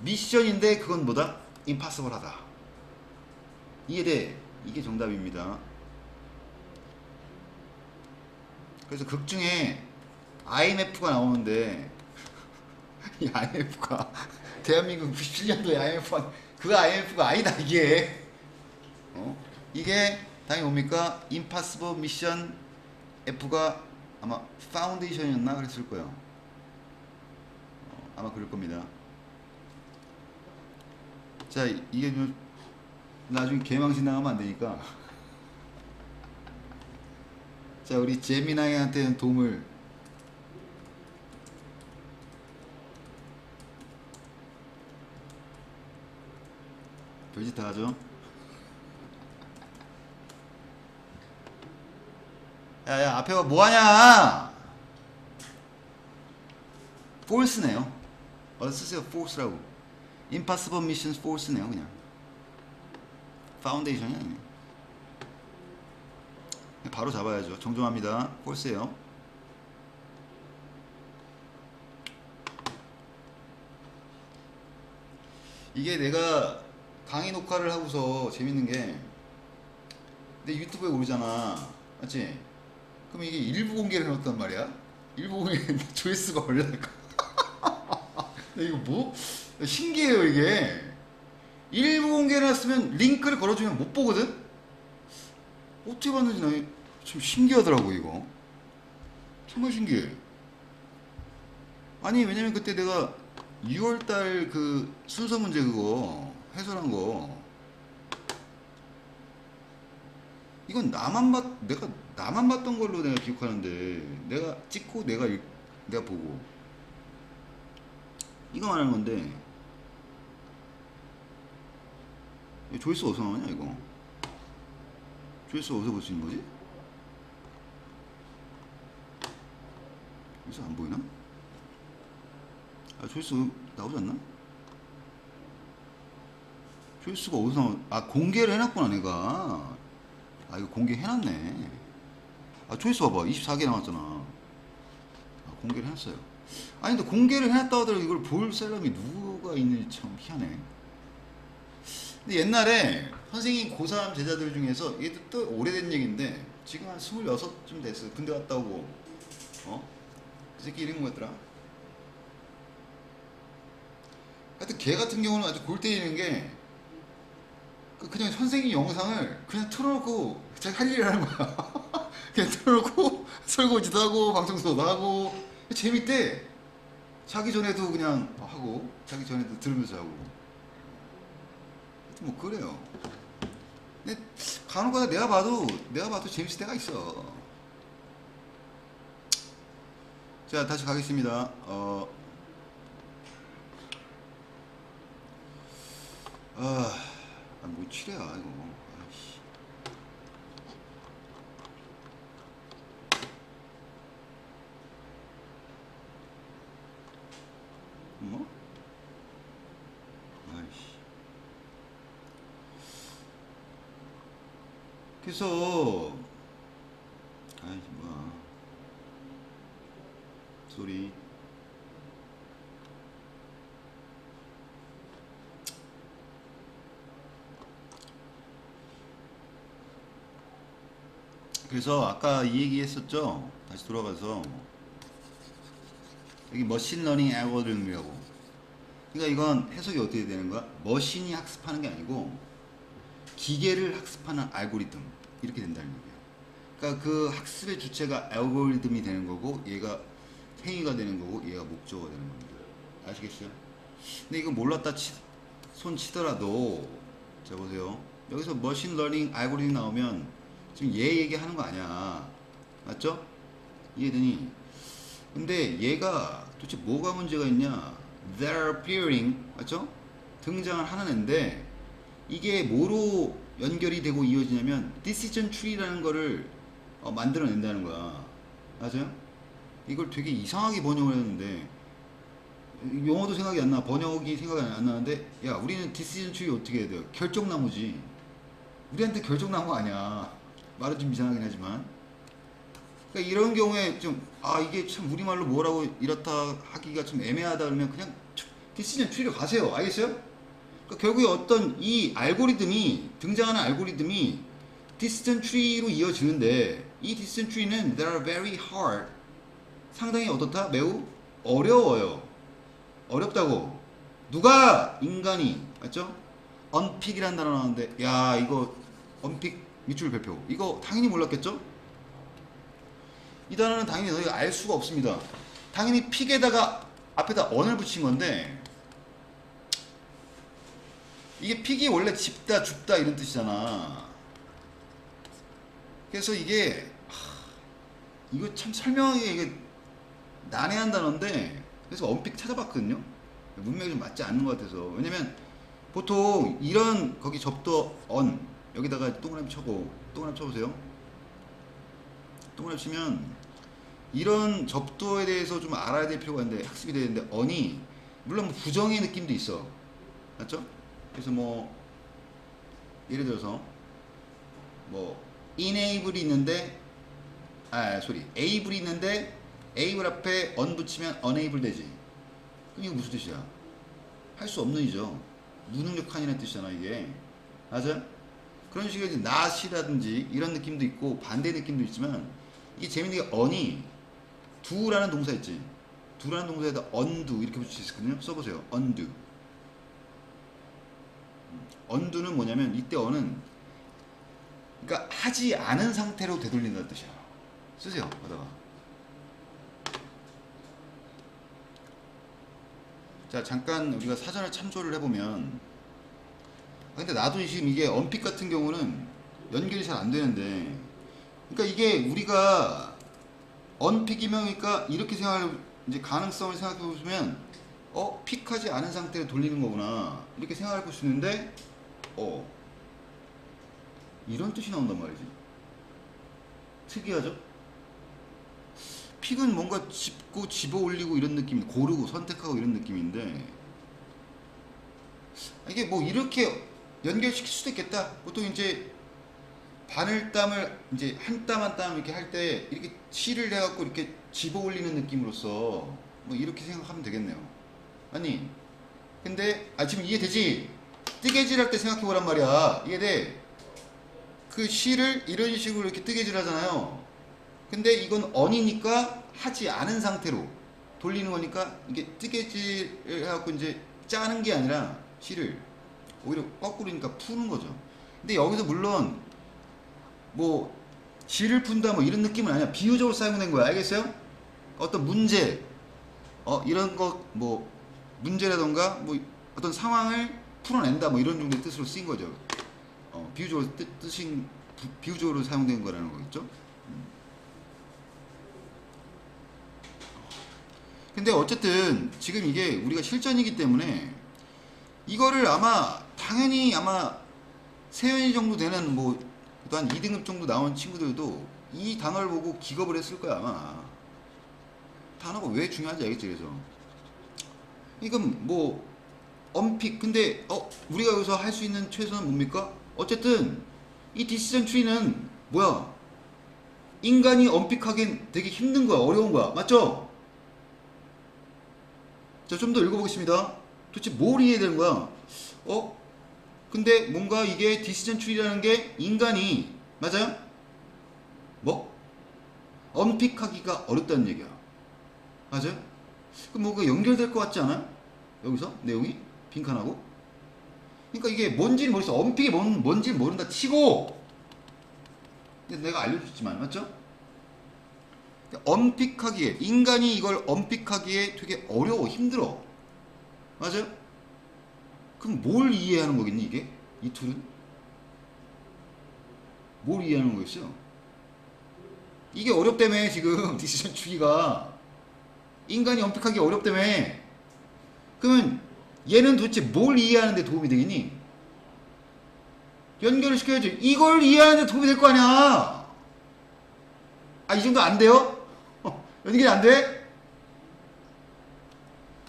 S1: 미션인데 그건 뭐다? 임파서블하다. 이해돼? 이게 정답입니다. 그래서 극 중에 IMF가 나오는데 이 IMF가 대한민국 97년도에 IMF가 그 IMF가 아니다 이게. 이게 다음이 뭡니까? Impossible Mission F가 아마 파운데이션이었나 그랬을 거예요. 아마 그럴 겁니다. 자, 이게 좀 나중에 개망신 나가면 안 되니까. 자, 우리 제미나이한테는 도움을. 별짓 다 하죠. 야야, 앞에 뭐하냐. force네요. 쓰세요. force라고. impossible mission force네요. 그냥 파운데이션이 아니네. 바로 잡아야죠. 정정합니다. force예요. 이게 내가 강의 녹화를 하고서 재밌는 게 내 유튜브에 오르잖아. 맞지? 그럼 이게 일부 공개를 해놨단 말이야. 일부 공개했는데 조회수가 올라가. 이거 뭐? 신기해요 이게. 일부 공개를 해놨으면 링크를 걸어주면 못 보거든? 어떻게 봤는지 나 좀 신기하더라고 이거. 정말 신기해. 아니 왜냐면 그때 내가 6월달 그 순서 문제 그거 해설한 거, 이건 내가 나만 봤던 걸로 내가 기억하는데, 내가 찍고 내가 보고 이거 말하는 건데, 조회수 어디서 나오냐 이거? 조회수 어디서 볼 수 있는 거지? 여기서 안 보이나? 조회수 나오지 않나? 조회수가 어디서 공개를 해놨구나 내가. 이거 공개해놨네. 조회수 봐봐. 24개 나왔잖아. 공개를 해놨어요. 근데 공개를 해놨다 하더라도 이걸 볼 사람이 누가 있는지 참 희한해. 근데 옛날에 선생님 고3 제자들 중에서, 이게 또 오래된 얘기인데 지금 한 26쯤 됐어요. 군대 갔다 오고. 그 새끼 이름이 뭐였더라? 하여튼 걔 같은 경우는 아주 골 때리는 게, 그냥 선생님 영상을 그냥 틀어놓고 자기 할 일을 하는 거야. 그냥 틀어놓고 설거지도 하고 방청소도 하고 재밌대. 자기 전에도 그냥 하고 자기 전에도 들으면서 하고. 뭐 그래요. 근데 간혹가다 내가 봐도 재밌을 때가 있어. 자, 다시 가겠습니다. 뭐 치래야 이거. 아이씨. 뭐? 아이씨. 그래서 뭐야 소리. 그래서 아까 이 얘기 했었죠. 다시 돌아가서 여기 머신러닝 알고리즘이라고. 그러니까 이건 해석이 어떻게 되는 거야? 머신이 학습하는 게 아니고 기계를 학습하는 알고리즘, 이렇게 된다는 얘기예요. 그러니까 그 학습의 주체가 알고리즘이 되는 거고, 얘가 행위가 되는 거고, 얘가 목적어가 되는 겁니다. 아시겠어요? 근데 이거 몰랐다 손 치더라도, 자 보세요. 여기서 머신러닝 알고리즘 나오면 지금 얘 얘기하는 거 아니야. 맞죠? 이해되니? 근데 얘가 도대체 뭐가 문제가 있냐? They're appearing, 맞죠? 등장을 하는 애인데, 이게 뭐로 연결이 되고 이어지냐면 decision tree라는 거를 만들어낸다는 거야. 맞아요? 이걸 되게 이상하게 번역을 했는데, 용어도 생각이 안 나. 번역이 생각이 안 나는데, 야, 우리는 decision tree 어떻게 해야 돼요? 결정나무지. 우리한테 결정나무 아니야. 말은 좀 이상하긴 하지만. 그러니까 이런 경우에 좀 이게 참 우리말로 뭐라고 이렇다 하기가 좀 애매하다 그러면 그냥 디시전 트리로 가세요. 알겠어요? 그러니까 결국에 어떤 이 알고리즘이, 등장하는 알고리즘이 디시전 트리로 이어지는데, 이 디시전 트리는 they are very hard, 상당히 어떻다? 매우 어려워요. 어렵다고. 누가? 인간이. 맞죠? 언픽이라는 단어 나오는데, 야 이거 언픽 밑줄 별표. 이거 당연히 몰랐겠죠? 이 단어는 당연히 너희가 알 수가 없습니다. 당연히 픽에다가 앞에다 on을 붙인 건데, 이게 픽이 원래 집다, 줍다 이런 뜻이잖아. 그래서 이게 이거 참 설명하기 이게 난해한 단어인데, 그래서 언픽 찾아봤거든요. 문맥이 좀 맞지 않는 것 같아서. 왜냐면 보통 이런 거기 접도 on 여기다가 동그라미 쳐고, 동그라미 쳐보세요. 동그라미 치면 이런 접도에 대해서 좀 알아야 될 필요가 있는데, 학습이 되는데, on이 물론 뭐 부정의 느낌도 있어, 맞죠? 그래서 뭐 예를 들어서 뭐 enable이 있는데, able이 있는데 able 앞에 on 붙이면 unable 되지. 그럼 이거 무슨 뜻이야? 할 수 없는 이죠. 무능력한이라는 뜻이잖아 이게. 맞아? 그런 식의 not이라든지 이런 느낌도 있고 반대 느낌도 있지만, 이게 재밌는 게 on이 do라는 동사 있지. do라는 동사에다 undo 이렇게 붙일 수 있거든요. 써보세요. undo. undo는 뭐냐면, 이때 on은 그러니까 하지 않은 상태로 되돌린다는 뜻이야. 쓰세요. 거다가. 자, 잠깐 우리가 사전을 참조를 해보면, 근데 나도 지금 이게 언픽 같은 경우는 연결이 잘 안 되는데, 그러니까 이게 우리가 언픽이면, 그러니까 이렇게 생각할 이제 가능성을 생각해 보시면, 픽하지 않은 상태로 돌리는 거구나 이렇게 생각해 볼 수 있는데, 이런 뜻이 나온단 말이지. 특이하죠? 픽은 뭔가 짚고 집어 올리고 이런 느낌, 고르고 선택하고 이런 느낌인데, 이게 뭐 이렇게 연결시킬 수도 있겠다. 보통 이제 바늘땀을 이제 한 땀 한 땀 이렇게 할 때 이렇게 실을 해갖고 이렇게 집어 올리는 느낌으로써 뭐 이렇게 생각하면 되겠네요. 아니 근데 지금 이해되지? 뜨개질 할 때 생각해 보란 말이야. 이해돼? 그 실을 이런 식으로 이렇게 뜨개질 하잖아요. 근데 이건 on이니까 하지 않은 상태로 돌리는 거니까, 이게 뜨개질을 해갖고 이제 짜는 게 아니라 실을 오히려 거꾸로니까 푸는 거죠. 근데 여기서 물론 뭐 실을 푼다 뭐 이런 느낌은 아니야. 비유적으로 사용된 거야. 알겠어요? 어떤 문제, 이런 거 뭐 문제라던가 뭐 어떤 상황을 풀어낸다 뭐 이런 정도의 뜻으로 쓰인 거죠. 비유적으로 비유적으로 사용된 거라는 거겠죠. 근데 어쨌든 지금 이게 우리가 실전이기 때문에 이거를 아마 당연히 아마 세연이 정도 되는 뭐 한 2등급 정도 나온 친구들도 이 단어를 보고 기겁을 했을 거야 아마. 단어가 왜 중요한지 알겠지. 그래서 이건 뭐 언픽, 근데 우리가 여기서 할 수 있는 최소는 뭡니까? 어쨌든 이 디시전 트리는 뭐야? 인간이 언픽하기엔 되게 힘든 거야. 어려운 거야. 맞죠? 자, 좀 더 읽어보겠습니다. 도대체 뭘 이해해야 되는 거야? 근데 뭔가 이게 디시전 트리라는 게 인간이, 맞아요? 뭐? 언픽하기가 어렵다는 얘기야. 맞아요? 그럼 뭐가 연결될 것 같지 않아요? 여기서 내용이 빈칸하고. 그러니까 이게 뭔지는 모르겠어. 언픽이 뭔지 모른다 치고, 근데 내가 알려줬지만, 맞죠? 언픽하기에, 인간이 이걸 언픽하기에 되게 어려워, 힘들어. 맞아요? 그럼 뭘 이해하는 거겠니, 이게? 이 툴은? 뭘 이해하는 거겠어요? 이게 어렵다며, 지금, 디시전 트리가. 인간이 언픽하기 어렵다며. 그러면 얘는 도대체 뭘 이해하는데 도움이 되겠니? 연결을 시켜야지. 이걸 이해하는데 도움이 될 거 아니야. 이 정도 안 돼요? 연결이 안 돼?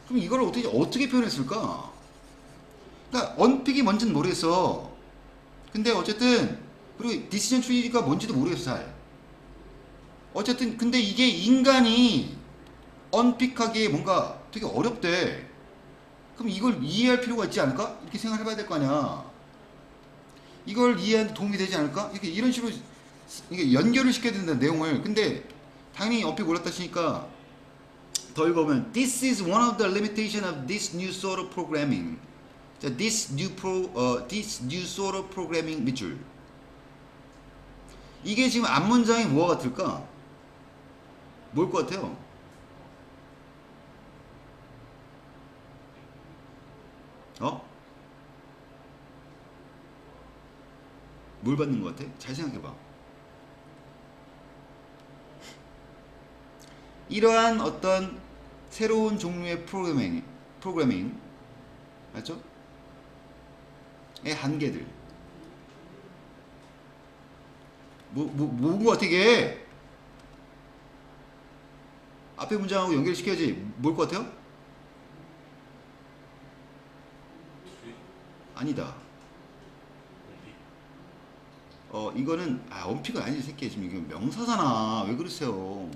S1: 그럼 이걸 어떻게 표현했을까? 그러니까 언픽이 뭔지는 모르겠어. 근데 어쨌든, 그리고 디시전 트리가 뭔지도 모르겠어 잘. 어쨌든 근데 이게 인간이 언픽하기에 뭔가 되게 어렵대. 그럼 이걸 이해할 필요가 있지 않을까? 이렇게 생각을 해봐야 될 거 아니야. 이걸 이해하는 데 도움이 되지 않을까? 이렇게 이런 식으로 이게 연결을 시켜야 된다 내용을. 근데 당연히 언픽 올랐다 치니까 더 읽어보면 This is one of the limitations of this new sort of programming. 자, this new sort of programming 밑줄. 이게 지금 앞 문장이 뭐가 같을까? 뭘 것 같아요? 어? 뭘 받는 것 같아? 잘 생각해봐. 이러한 어떤 새로운 종류의 프로그래밍, 맞죠? 의 한계들. 뭔 것 같아, 이게? 앞에 문장하고 연결시켜야지. 뭘 것 같아요? 아니다. 이거는, 언픽은 아니지, 새끼. 지금 이거 명사잖아. 왜 그러세요?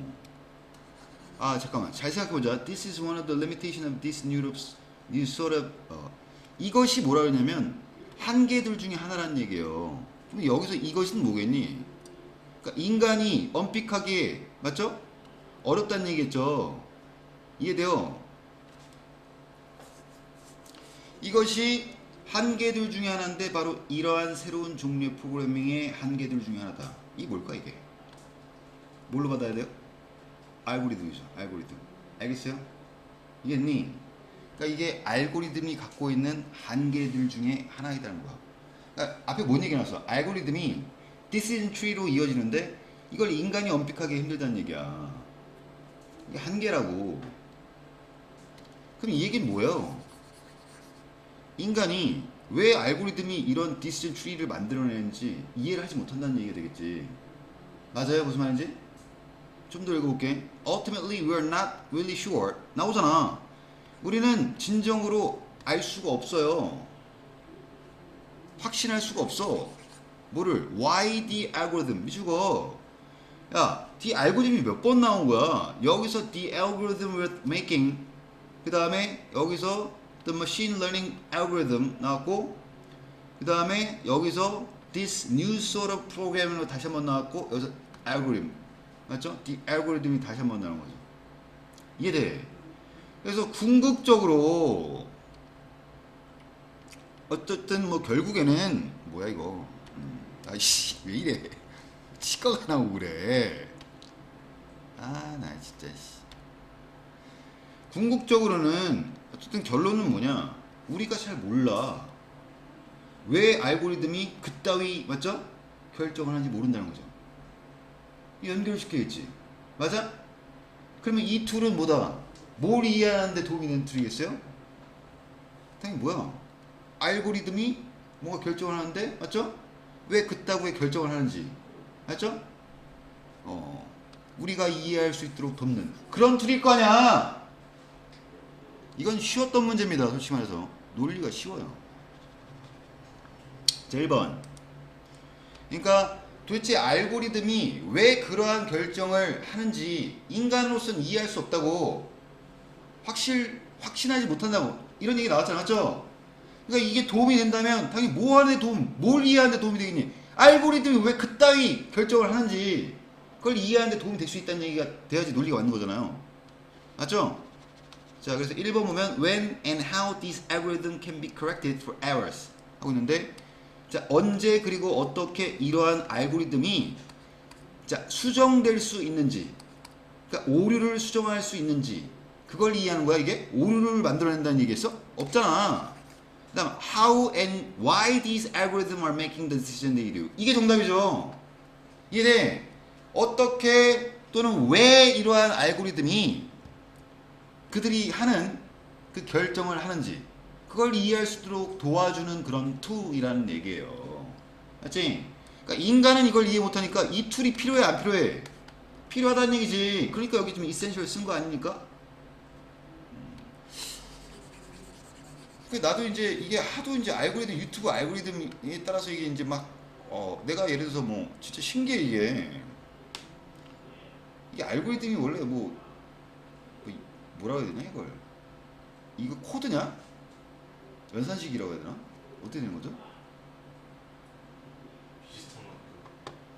S1: 잠깐만. 잘 생각해보자. This is one of the limitations of this new sort of, 이것이 뭐라 그러냐면, 한계들 중에 하나라는 얘기예요. 그럼 여기서 이것은 뭐겠니? 그러니까 인간이 엄픽하게, 맞죠? 어렵다는 얘기겠죠? 이해돼요? 이것이 한계들 중에 하나인데 바로 이러한 새로운 종류의 프로그래밍의 한계들 중에 하나다. 이게 뭘까 이게? 뭘로 받아야 돼요? 알고리즘이죠. 알고리즘. 알겠어요? 이겠니? 그러니까 이게 알고리즘이 갖고 있는 한계들 중에 하나이라는 거야. 그러니까 앞에 뭔 얘기 나왔어? 알고리즘이 decision tree로 이어지는데 이걸 인간이 엄픽하기 힘들다는 얘기야. 이게 한계라고. 그럼 이 얘기는 뭐예요? 인간이 왜 알고리즘이 이런 decision tree를 만들어내는지 이해를 하지 못한다는 얘기가 되겠지. 맞아요? 무슨 말인지? 좀 더 읽어볼게. Ultimately, we're not really sure. 나오잖아. 우리는 진정으로 알 수가 없어요. 확신할 수가 없어. 뭐를? Why the algorithm? 미치고. 야, the algorithm이 몇 번 나온 거야? 여기서 the algorithm we're making. 그 다음에 여기서 the machine learning algorithm 나왔고, 그 다음에 여기서 this new sort of program으로 다시 한번 나왔고, 여기서 algorithm. 맞죠? the algorithm이 다시 한번 나오는 거죠. 이해돼? 그래서 궁극적으로 어쨌든 뭐 결국에는 뭐야 이거? 아이씨 왜 이래? 치과가 나오고 그래. 나 진짜. 궁극적으로는 어쨌든 결론은 뭐냐? 우리가 잘 몰라. 왜 알고리즘이 그따위 맞죠? 결정을 하는지 모른다는 거죠. 연결시켜야지. 맞아? 그러면 이 툴은 뭐다? 뭘 이해하는데 도움이 되는 툴이겠어요? 당연히 뭐야? 알고리즘이 뭔가 결정을 하는데 맞죠? 왜 그따구에 결정을 하는지 맞죠? 우리가 이해할 수 있도록 돕는 그런 툴일 거 아니야. 이건 쉬웠던 문제입니다. 솔직히 말해서 논리가 쉬워요. 자 1번. 그러니까 도대체 알고리즘이 왜 그러한 결정을 하는지 인간으로서는 이해할 수 없다고 확신하지 못한다고 이런 얘기 나왔잖아. 맞죠? 그러니까 이게 도움이 된다면 당연히 뭐 하는 데 뭘 이해하는 데 도움이 되겠니? 알고리즘이 왜 그따위 결정을 하는지 그걸 이해하는 데 도움이 될 수 있다는 얘기가 돼야지 논리가 맞는 거잖아요. 맞죠? 자, 그래서 1번 보면 when and how these algorithms can be corrected for errors 하고 있는데 자, 언제 그리고 어떻게 이러한 알고리즘이 자, 수정될 수 있는지 그러니까 오류를 수정할 수 있는지 그걸 이해하는 거야. 이게 오류를 만들어낸다는 얘기겠어? 없잖아. 그 다음 how and why these algorithms are making the decision they do 이게 정답이죠. 이게 어떻게 또는 왜 이러한 알고리즘이 그들이 하는 그 결정을 하는지 그걸 이해할 수 있도록 도와주는 그런 툴이라는 얘기예요. 맞지? 그러니까 인간은 이걸 이해 못하니까 이 툴이 필요해 안 필요해? 필요하다는 얘기지. 그러니까 여기 좀 이센셜 쓴 거 아닙니까? 나도 이제 이게 하도 이제 알고리즘 유튜브 알고리즘에 따라서 이게 이제 막 내가 예를 들어서 뭐 진짜 신기해 이게 알고리즘이 원래 뭐라고 해야 되냐 이걸 이거 코드냐? 연산식이라고 해야 되나? 어떻게 되는 거죠?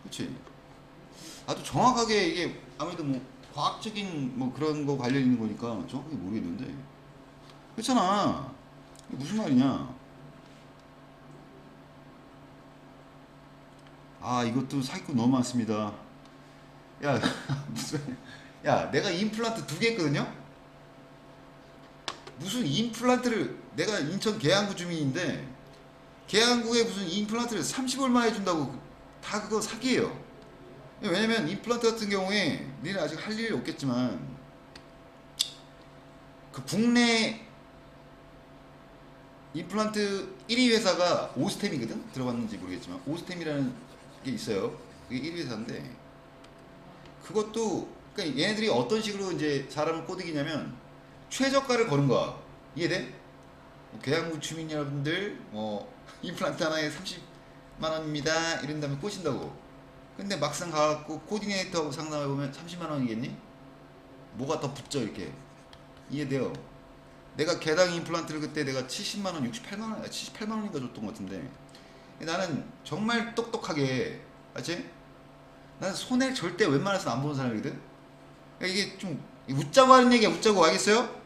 S1: 그치? 또 정확하게 이게 아무래도 뭐 과학적인 뭐 그런 거 관련 있는 거니까 정확하게 모르겠는데 그렇잖아. 이게 무슨 말이냐? 아 이것도 사기꾼 너무 많습니다. 야 무슨 야 내가 임플란트 2개 했거든요. 무슨 임플란트를 내가 인천 계양구 주민인데 계양구에 무슨 임플란트를 30얼마 해준다고 다 그거 사기예요. 왜냐면 임플란트 같은 경우에 니는 아직 할 일이 없겠지만 그 국내 임플란트 1위 회사가 오스템이거든? 들어봤는지 모르겠지만 오스템이라는 게 있어요. 그게 1위 회사인데 그것도 그러니까 얘네들이 어떤 식으로 이제 사람을 꼬드기냐면 최저가를 거는 거야. 이해돼? 뭐 계양구 주민 여러분들 뭐 임플란트 하나에 30만 원입니다. 이런 다음에 꼬신다고. 근데 막상 가갖고 코디네이터하고 상담해보면 30만 원이겠니? 뭐가 더 붙죠 이렇게. 이해돼요? 내가 개당 임플란트를 그때 내가 70만 원, 68만 원, 78만 원인가 줬던 것 같은데 나는 정말 똑똑하게 알지? 나는 손해 절대 웬만해서 안 보는 사람이거든? 그러니까 이게 좀 웃자고 하는 얘기야. 웃자고 알겠어요?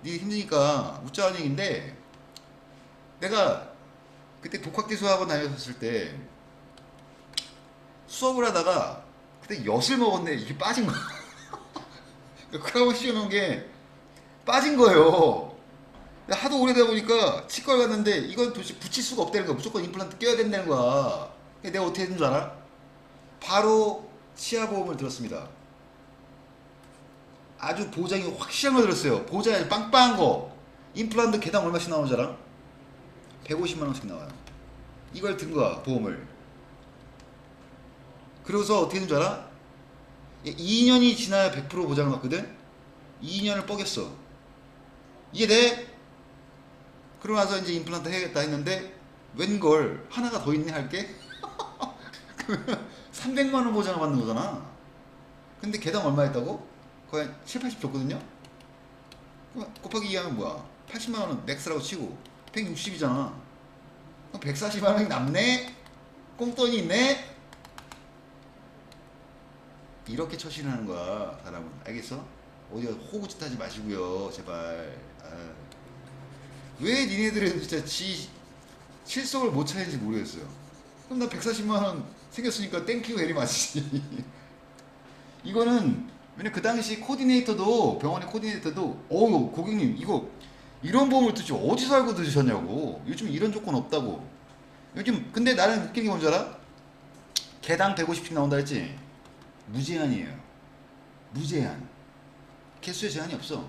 S1: 니 힘드니까 웃자고 하는 얘기인데 내가 그때 독학기수학원 다녔을 때 수업을 하다가 그때 엿을 먹었는데 이게 빠진 거야. 크라운 씌워놓은 게 빠진 거예요. 하도 오래되다 보니까 치과를 갔는데 이건 도대체 붙일 수가 없다는 거야. 무조건 임플란트 껴야 된다는 거야. 내가 어떻게 했는 줄 알아? 바로 치아보험을 들었습니다. 아주 보장이 확실한 거 들었어요. 보장이 아주 빵빵한 거. 임플란트 개당 얼마씩 나오는 줄 알아? 150만 원씩 나와요. 이걸 든 거야, 보험을. 그러고서 어떻게 된 줄 알아? 2년이 지나야 100% 보장을 받거든? 2년을 뻐겼어. 이해돼? 그러고 나서 이제 임플란트 해야겠다 했는데 웬걸 하나가 더 있네 할게? 300만 원 보장을 받는 거잖아. 근데 개당 얼마 했다고? 거의 한 7, 80 줬거든요? 곱하기 2 하면 뭐야? 80만 원은 맥스라고 치고 160이잖아. 140만 원이 남네? 꽁돈이 있네? 이렇게 처신을 하는 거야, 사람은. 알겠어? 어디가 호구짓 하지 마시고요, 제발. 아. 왜 니네들은 진짜 실속을 못 차리는지 모르겠어요. 그럼 나 140만 원 생겼으니까 땡큐 베리 마치. 이거는 왜냐 그 당시 코디네이터도 병원의 코디네이터도 어우 고객님 이거 이런 보험을 도대체 어디서 알고 드셨냐고. 요즘 이런 조건 없다고. 요즘 근데 나는 느끼는 게 뭔지 알아? 개당 150씩 나온다 했지? 무제한이에요. 무제한. 개수에 제한이 없어.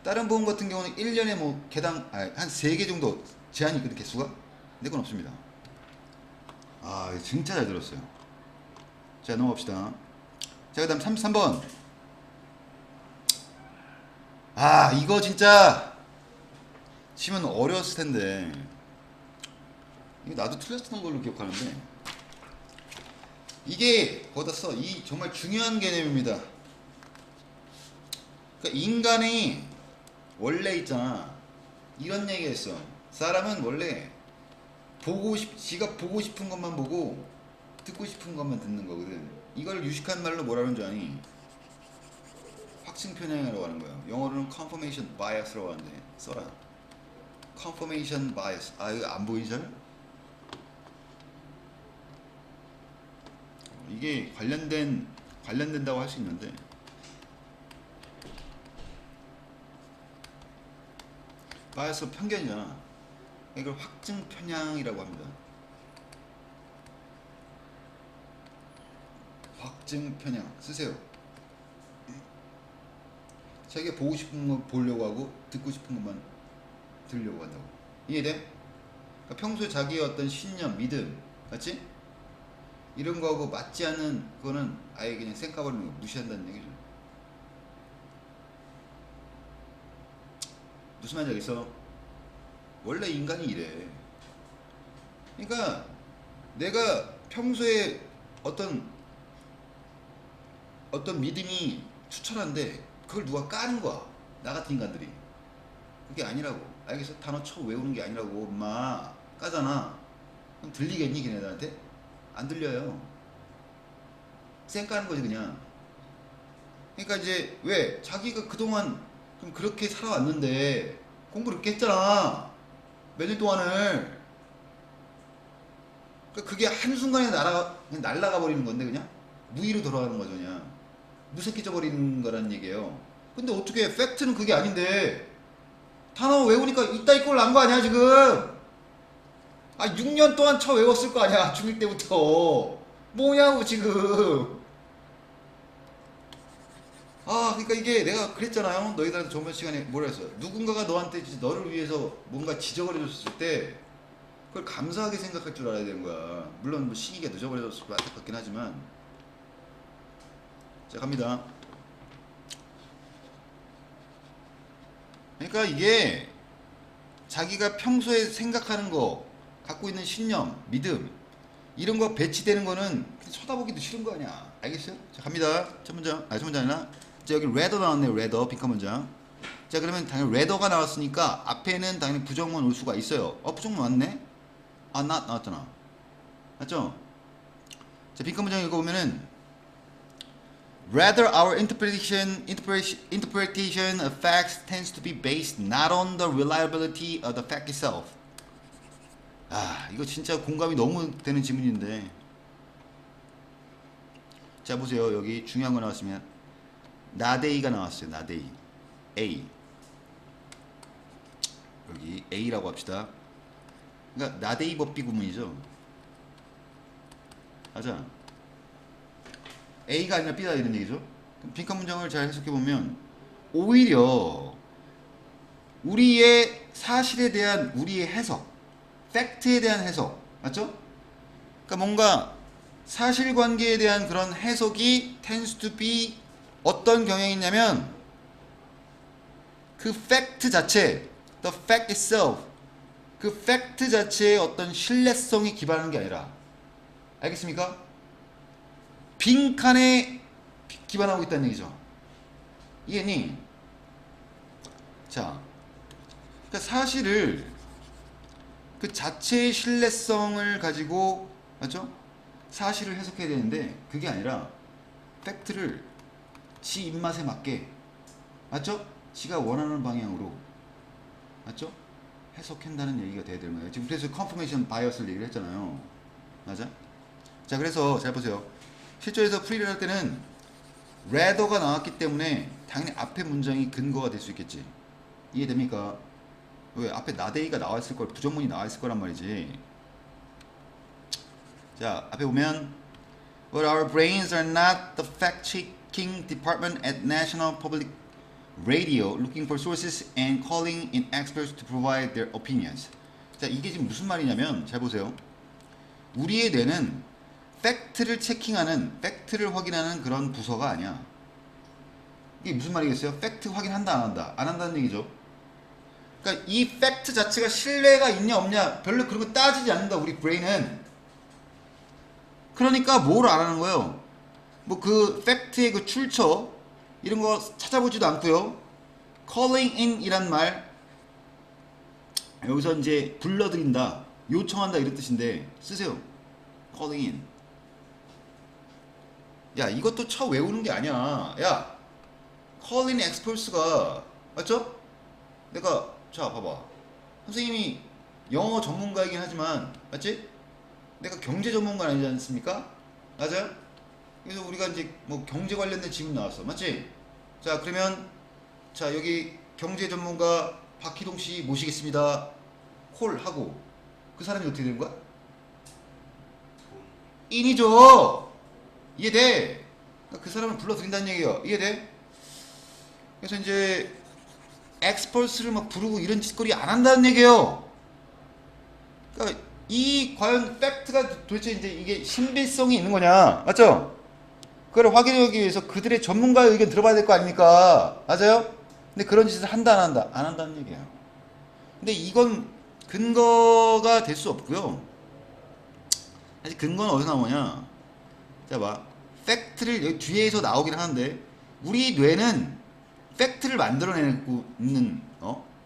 S1: 다른 보험 같은 경우는 1년에 뭐 개당 한 3개 정도 제한이 있거든 개수가. 내 건 없습니다. 아 진짜 잘 들었어요. 자 넘어갑시다. 자 그 다음 33번. 아 이거 진짜 치면 어려웠을 텐데 이거 나도 틀렸던 걸로 기억하는데 이게 거기다 써. 이 정말 중요한 개념입니다. 그러니까 인간이 원래 있잖아 이런 얘기 했어. 사람은 원래 지가 보고 싶은 것만 보고 듣고 싶은 것만 듣는 거거든. 이걸 유식한 말로 뭐라는 줄 아니? 확증 편향이라고 하는 거예요. 영어로는 confirmation bias라고 하는데 써라. confirmation bias. 아 이거 안 보이죠? 이게 관련된다고 할 수 있는데 바이어스 편견이잖아. 이걸 확증 편향이라고 합니다. 확증 편향 쓰세요. 자기가 보고 싶은 거 보려고 하고 듣고 싶은 것만 들으려고 한다고. 이해돼? 그러니까 평소에 자기의 어떤 신념, 믿음, 맞지? 이런 거하고 맞지 않는 그거는 아예 그냥 쌩까버리는 거, 무시한다는 얘기죠. 무슨 말인지 알겠어? 원래 인간이 이래. 그러니까 내가 평소에 어떤 믿음이 추천한데 그걸 누가 까는 거야. 나 같은 인간들이. 그게 아니라고. 알겠어? 단어 쳐 외우는 게 아니라고. 엄마 까잖아. 그럼 들리겠니 걔네들한테? 안 들려요. 쌩 까는 거지 그냥. 그러니까 이제 왜 자기가 그동안 좀 그렇게 살아왔는데 공부를 그렇게 했잖아. 몇 년 동안을. 그러니까 그게 한순간에 그냥 날아가 버리는 건데 그냥 무의로 돌아가는 거죠. 그냥 무색해져 버리는 거라는 얘기예요. 근데 어떻게 팩트는 그게 아닌데 단어 외우니까 이따위 꼴 난 거 아니야 지금. 아 6년 동안 쳐 외웠을 거 아니야 중1 때부터. 뭐냐고 지금. 아 그러니까 이게 내가 그랬잖아요. 너희들한테 저번 시간에 뭐라 했어. 누군가가 너한테 너를 위해서 뭔가 지적을 해줬을 때 그걸 감사하게 생각할 줄 알아야 되는 거야. 물론 뭐 시기가 늦어버려서 안타깝긴 하지만. 자 갑니다. 그러니까 이게 자기가 평소에 생각하는 거, 갖고 있는 신념, 믿음 이런 거 배치되는 거는 그냥 쳐다보기도 싫은 거 아니야. 알겠어요? 자 갑니다. 첫 문장, 첫 문장 아니라 자 여기 레더 나왔네요. 레더 빈칸 문장. 자 그러면 당연히 레더가 나왔으니까 앞에는 당연히 부정문 올 수가 있어요. 부정문 왔네? 나왔잖아. 맞죠? 자 빈칸 문장 읽어보면은 Rather, our interpretation of facts tends to be based not on the reliability of the fact itself. 이거 진짜 공감이 너무 되는 지문인데. 자, 보세요. 여기 중요한 거 나왔으면 나데이가 나왔어요. 나데이. A. 여기 A라고 합시다. 그러니까 나데이 법비 구문이죠. 맞아. A가 아니라 B다 이런 얘기죠. 빈칸 문장을 잘 해석해보면 오히려 우리의 사실에 대한 우리의 해석, 팩트에 대한 해석, 맞죠? 그러니까 뭔가 사실관계에 대한 그런 해석이 tends to be 어떤 경향이 있냐면 그 팩트 자체, the fact itself, 그 팩트 자체의 어떤 신뢰성이 기반하는 게 아니라, 알겠습니까? 빈칸에 기반하고 있다는 얘기죠. 이해니? 자, 그러니까 사실을 그 자체의 신뢰성을 가지고, 맞죠? 사실을 해석해야 되는데 그게 아니라 팩트를 지 입맛에 맞게, 맞죠? 지가 원하는 방향으로, 맞죠? 해석한다는 얘기가 돼야 되는 거예요. 지금 그래서 confirmation bias를 얘기를 했잖아요. 맞아? 자, 그래서 잘 보세요. 실전에서 풀이를 할 때는 rather가 나왔기 때문에 당연히 앞에 문장이 근거가 될 수 있겠지. 이해됩니까? 왜? 앞에 나데이가 나와있을 걸, 부정문이 나와있을 거란 말이지. 자, 앞에 보면 But our brains are not the fact-checking department at National Public Radio looking for sources and calling in experts to provide their opinions. 자, 이게 지금 무슨 말이냐면 잘 보세요. 우리의 뇌는 팩트를 체킹하는, 팩트를 확인하는 그런 부서가 아니야. 이게 무슨 말이겠어요? 팩트 확인한다 안 한다? 안 한다는 얘기죠. 그러니까 이 팩트 자체가 신뢰가 있냐 없냐 별로 그런 거 따지지 않는다 우리 브레인은. 그러니까 뭘 안 하는 거예요? 뭐 그 팩트의 그 출처 이런 거 찾아보지도 않고요. calling in 이란 말 여기서 이제 불러들인다, 요청한다 이런 뜻인데 쓰세요. calling in. 야, 이것도 쳐 외우는 게 아니야. 야, calling experts가, 맞죠? 내가, 자, 봐봐. 선생님이 영어 전문가이긴 하지만, 맞지? 내가 경제 전문가는 아니지 않습니까? 맞아요? 그래서 우리가 이제 뭐 경제 관련된 질문 나왔어. 맞지? 자, 그러면, 자, 여기 경제 전문가 박희동 씨 모시겠습니다. 콜 하고, 그 사람이 어떻게 되는 거야? 인이죠! 이해돼? 그 사람을 불러들인다는 얘기예요. 이해돼? 그래서 이제 엑스퍼스를 막 부르고 이런 짓거리 안 한다는 얘기예요. 그러니까 이 과연 팩트가 도대체 이제 이게 신빙성이 있는 거냐, 맞죠? 그걸 확인하기 위해서 그들의 전문가의 의견 들어봐야 될 거 아닙니까? 맞아요? 근데 그런 짓을 한다 안 한다? 안 한다는 얘기예요. 근데 이건 근거가 될 수 없고요. 사실 근거는 어디서 나오냐? 자 봐, 팩트를 여기 뒤에서 나오긴 하는데 우리 뇌는 팩트를 만들어내고 있는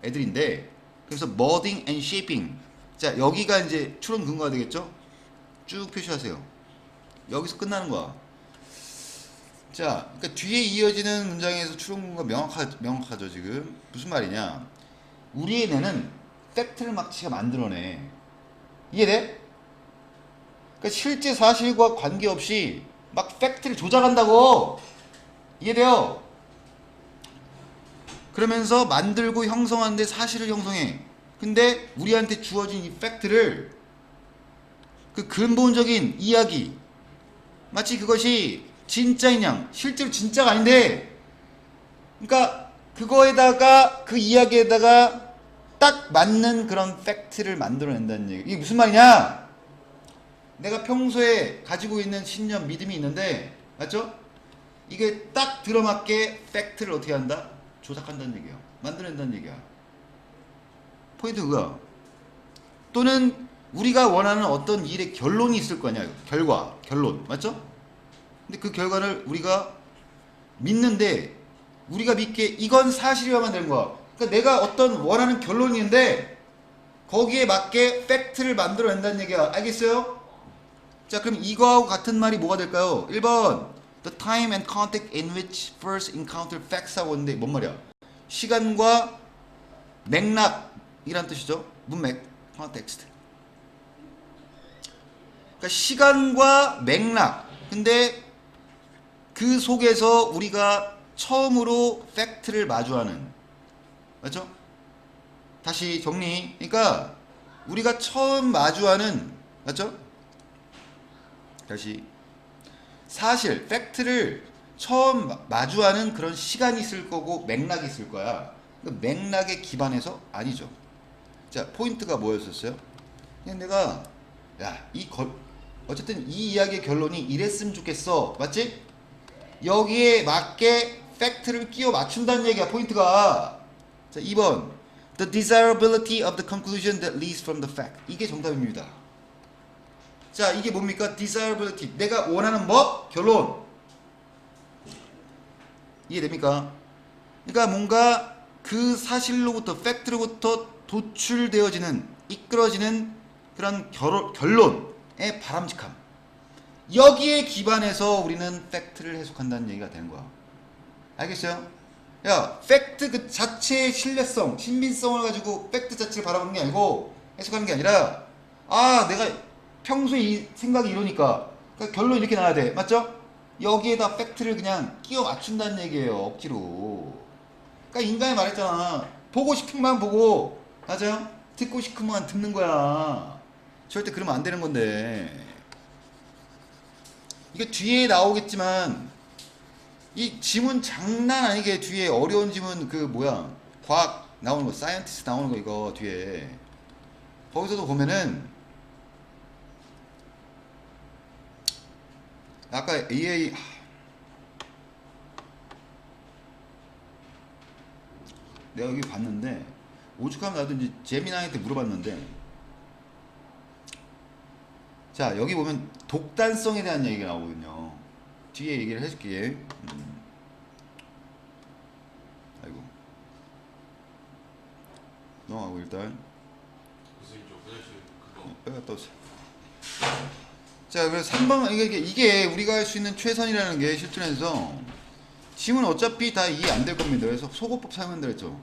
S1: 애들인데, 그래서 molding and shaping. 자, 여기가 이제 추론 근거가 되겠죠? 쭉 표시하세요. 여기서 끝나는 거야. 자, 그러니까 뒤에 이어지는 문장에서 추론 근거가 명확하죠 지금. 무슨 말이냐? 우리의 뇌는 팩트를 막 지가 만들어내. 이해돼? 그러니까 실제 사실과 관계없이 막 팩트를 조작한다고. 이해돼요? 그러면서 만들고 형성하는데 사실을 형성해. 근데 우리한테 주어진 이 팩트를 그 근본적인 이야기 마치 그것이 진짜인 양 실제로 진짜가 아닌데 그러니까 그거에다가 그 이야기에다가 딱 맞는 그런 팩트를 만들어낸다는 얘기. 이게 무슨 말이냐? 내가 평소에 가지고 있는 신념 믿음이 있는데 맞죠? 이게 딱 들어맞게 팩트를 어떻게 한다? 조작한다는 얘기야. 만들어낸다는 얘기야. 포인트 그거야. 또는 우리가 원하는 어떤 일의 결론이 있을 거 아니야. 결과, 결론. 맞죠? 근데 그 결과를 우리가 믿는데 우리가 믿기에 이건 사실이어야만 되는 거야. 그러니까 내가 어떤 원하는 결론이 있는데 거기에 맞게 팩트를 만들어낸다는 얘기야. 알겠어요? 자, 그럼 이거하고 같은 말이 뭐가 될까요? 1번 The time and context in which first encounter facts 하고 있는데 뭔 말이야? 시간과 맥락이란 뜻이죠. 문맥, context. 그러니까 시간과 맥락. 근데 그 속에서 우리가 처음으로 팩트를 마주하는, 맞죠? 다시 정리. 그러니까 우리가 처음 마주하는, 맞죠? 다시 사실 팩트를 처음 마주하는 그런 시간이 있을 거고 맥락이 있을 거야. 그 맥락에 기반해서 아니죠. 자, 포인트가 뭐였었어요? 그냥 내가 어쨌든 이 이야기의 결론이 이랬으면 좋겠어. 맞지? 여기에 맞게 팩트를 끼워 맞춘다는 얘기야. 포인트가. 자, 2번 The desirability of the conclusion that leads from the fact. 이게 정답입니다. 자, 이게 뭡니까? desirability. 내가 원하는 뭐? 결론. 이해됩니까? 그러니까 뭔가 그 사실로부터 팩트로부터 도출되어지는 이끌어지는 그런 결론의 바람직함. 여기에 기반해서 우리는 팩트를 해석한다는 얘기가 되는 거야. 알겠어요? 야, 팩트 그 자체의 신뢰성, 신빙성을 가지고 팩트 자체를 바라보는 게 아니고 해석하는 게 아니라 내가 평소에 이 생각이 이러니까 그러니까 결론 이렇게 나와야 돼. 맞죠? 여기에다 팩트를 그냥 끼워 맞춘다는 얘기예요. 억지로. 그러니까 인간이 말했잖아. 보고 싶은 만 보고, 맞아요? 듣고 싶은 만 듣는 거야. 절대 그러면 안 되는 건데. 이게 뒤에 나오겠지만 이 지문 장난 아니게 뒤에 어려운 지문 그 뭐야 과학 나오는 거 사이언티스트 나오는 거 이거 뒤에 거기서도 보면은 아까 AI 내가 여기 봤는데 오죽하면 나도 이제 제미나이한테 물어봤는데 자 여기 보면 독단성에 대한 얘기가 나오거든요. 뒤에 얘기를 해줄게. 아이고 넘어가고 일단 빼갔다 오세요. 자 그래서 3번 이게 우리가 할 수 있는 최선이라는 게 실전에서 지문 어차피 다 이해 안 될 겁니다. 그래서 소거법 사용한다 했죠.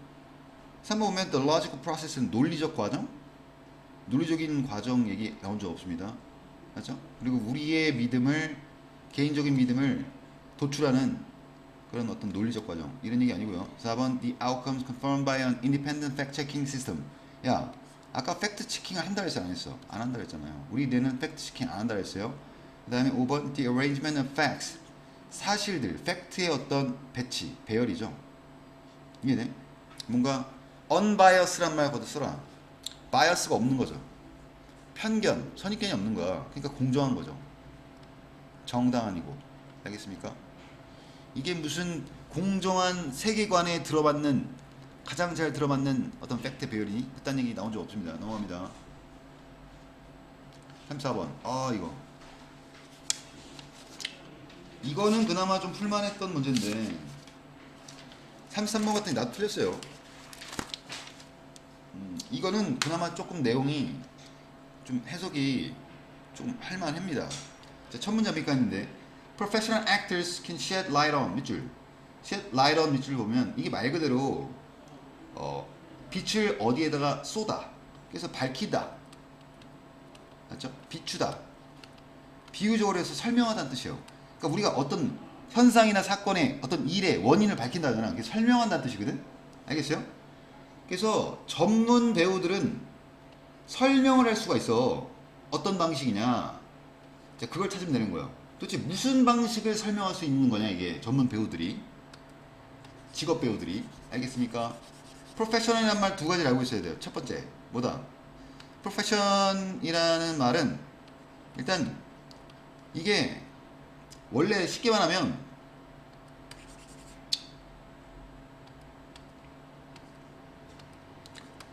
S1: 3번 보면 the logical process는 논리적 과정, 논리적인 과정 얘기 나온 적 없습니다. 맞죠? 그리고 우리의 믿음을 개인적인 믿음을 도출하는 그런 어떤 논리적 과정 이런 얘기 아니고요. 4번 the outcomes confirmed by an independent fact-checking system. 야 아까 팩트 체킹을 한다 했어 안 했어? 안 한다 했잖아요. 우리 뇌는 팩트 체킹 안 한다 했어요. 그 다음에 5번 the arrangement of facts. 사실들, 팩트의 어떤 배치, 배열이죠. 이해돼? 뭔가 unbiased란 말 거기다 써라. bias가 없는 거죠. 편견, 선입견이 없는 거야. 그러니까 공정한 거죠. 정당 아니고. 알겠습니까? 이게 무슨 공정한 세계관에 들어맞는 가장 잘 들어맞는 어떤 팩트 배열이니? 그딴 얘기 나온 적 없습니다. 넘어갑니다. 34번. 이거는 그나마 좀 풀만했던 문제인데 33번 같은 게 나도 틀렸어요. 이거는 그나마 조금 내용이 좀 해석이 좀 할만합니다. 자, 첫 문제 밑가 있는데 Professional actors can shed light on 밑줄. shed light on 밑줄 보면 이게 말 그대로 빛을 어디에다가 쏟아. 그래서 밝히다. 맞죠? 비추다. 비유적으로 해서 설명하다는 뜻이에요. 그러니까 우리가 어떤 현상이나 사건의 어떤 일의 원인을 밝힌다거나 그게 설명한다는 뜻이거든. 알겠어요? 그래서 전문 배우들은 설명을 할 수가 있어. 어떤 방식이냐. 자, 그걸 찾으면 되는 거예요. 도대체 무슨 방식을 설명할 수 있는 거냐 이게 전문 배우들이. 직업 배우들이. 알겠습니까? 프로페셔널이라는 말 두 가지를 알고 있어야 돼요. 첫 번째 뭐다? 프로페션이라는 말은 일단 이게 원래 쉽게 말하면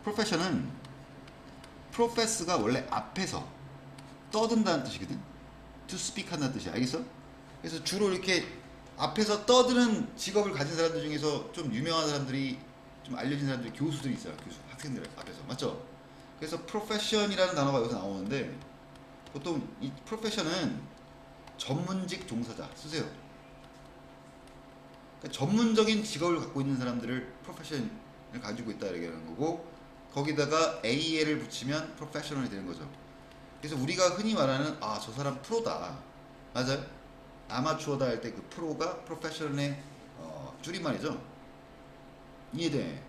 S1: 프로페션은 프로페스가 원래 앞에서 떠든다는 뜻이거든. to speak 한다는 뜻이야. 알겠어? 그래서 주로 이렇게 앞에서 떠드는 직업을 가진 사람들 중에서 좀 유명한 사람들이 좀 알려진 사람들이 교수들이 있어요. 교수, 학생들 앞에서. 맞죠? 그래서 프로페션이라는 단어가 여기서 나오는데 보통 이 프로페션은 전문직 종사자 쓰세요. 그러니까 전문적인 직업을 갖고 있는 사람들을 프로페션을 가지고 있다 이렇게 하는 거고 거기다가 AL을 붙이면 프로페셔널이 되는 거죠. 그래서 우리가 흔히 말하는 아, 저 사람 프로다. 맞아요? 아마추어다 할 때 그 프로가 프로페셔널의 줄임말이죠. 이해돼?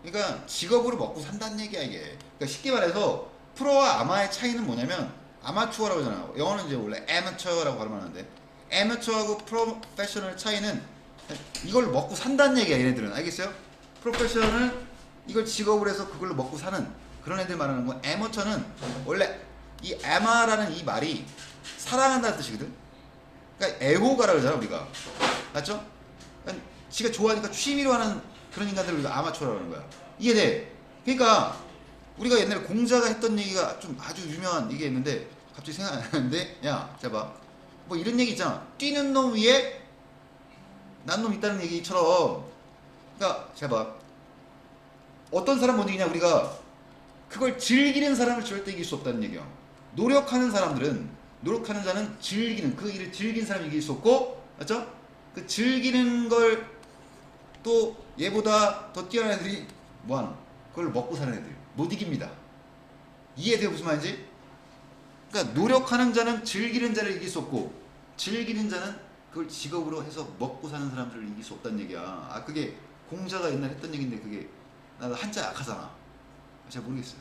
S1: 그러니까 직업으로 먹고 산다는 얘기야 이게. 그러니까 쉽게 말해서 프로와 아마의 차이는 뭐냐면 아마추어라고 하잖아요. 영어는 이제 원래 amateur라고 발음하는데 amateur하고 프로페셔널 차이는 이걸 먹고 산다는 얘기야 얘네들은. 알겠어요? 프로페셔널은 이걸 직업으로 해서 그걸로 먹고 사는 그런 애들 말하는 거. amateur는 원래 이 ama라는 이 말이 사랑한다는 뜻이거든. 그러니까 애호가라고 그러잖아 우리가. 맞죠? 그러니까 지가 좋아하니까 취미로 하는 그런 인간들을 우리가 아마추어라고 하는 거야. 이해돼? 그러니까 우리가 옛날에 공자가 했던 얘기가 좀 아주 유명한 얘기 있는데 갑자기 생각 안 나는데 야, 자 봐. 뭐 이런 얘기 있잖아. 뛰는 놈 위에 난 놈 있다는 얘기처럼. 그러니까 자 봐. 어떤 사람 못 이기냐 우리가 그걸 즐기는 사람을 절대 이길 수 없다는 얘기야. 노력하는 사람들은 노력하는 자는 즐기는 그 일을 즐긴 사람이 이길 수 없고 맞죠? 그 즐기는 걸 또 얘보다 더 뛰어난 애들이 뭐하노? 그걸 먹고 사는 애들 못 이깁니다. 이해돼요 무슨 말인지? 그러니까 노력하는 자는 즐기는 자를 이길 수 없고 즐기는 자는 그걸 직업으로 해서 먹고 사는 사람들을 이길 수 없다는 얘기야. 아 그게 공자가 옛날에 했던 얘기인데 그게 나도 한자 약하잖아. 잘 모르겠어요.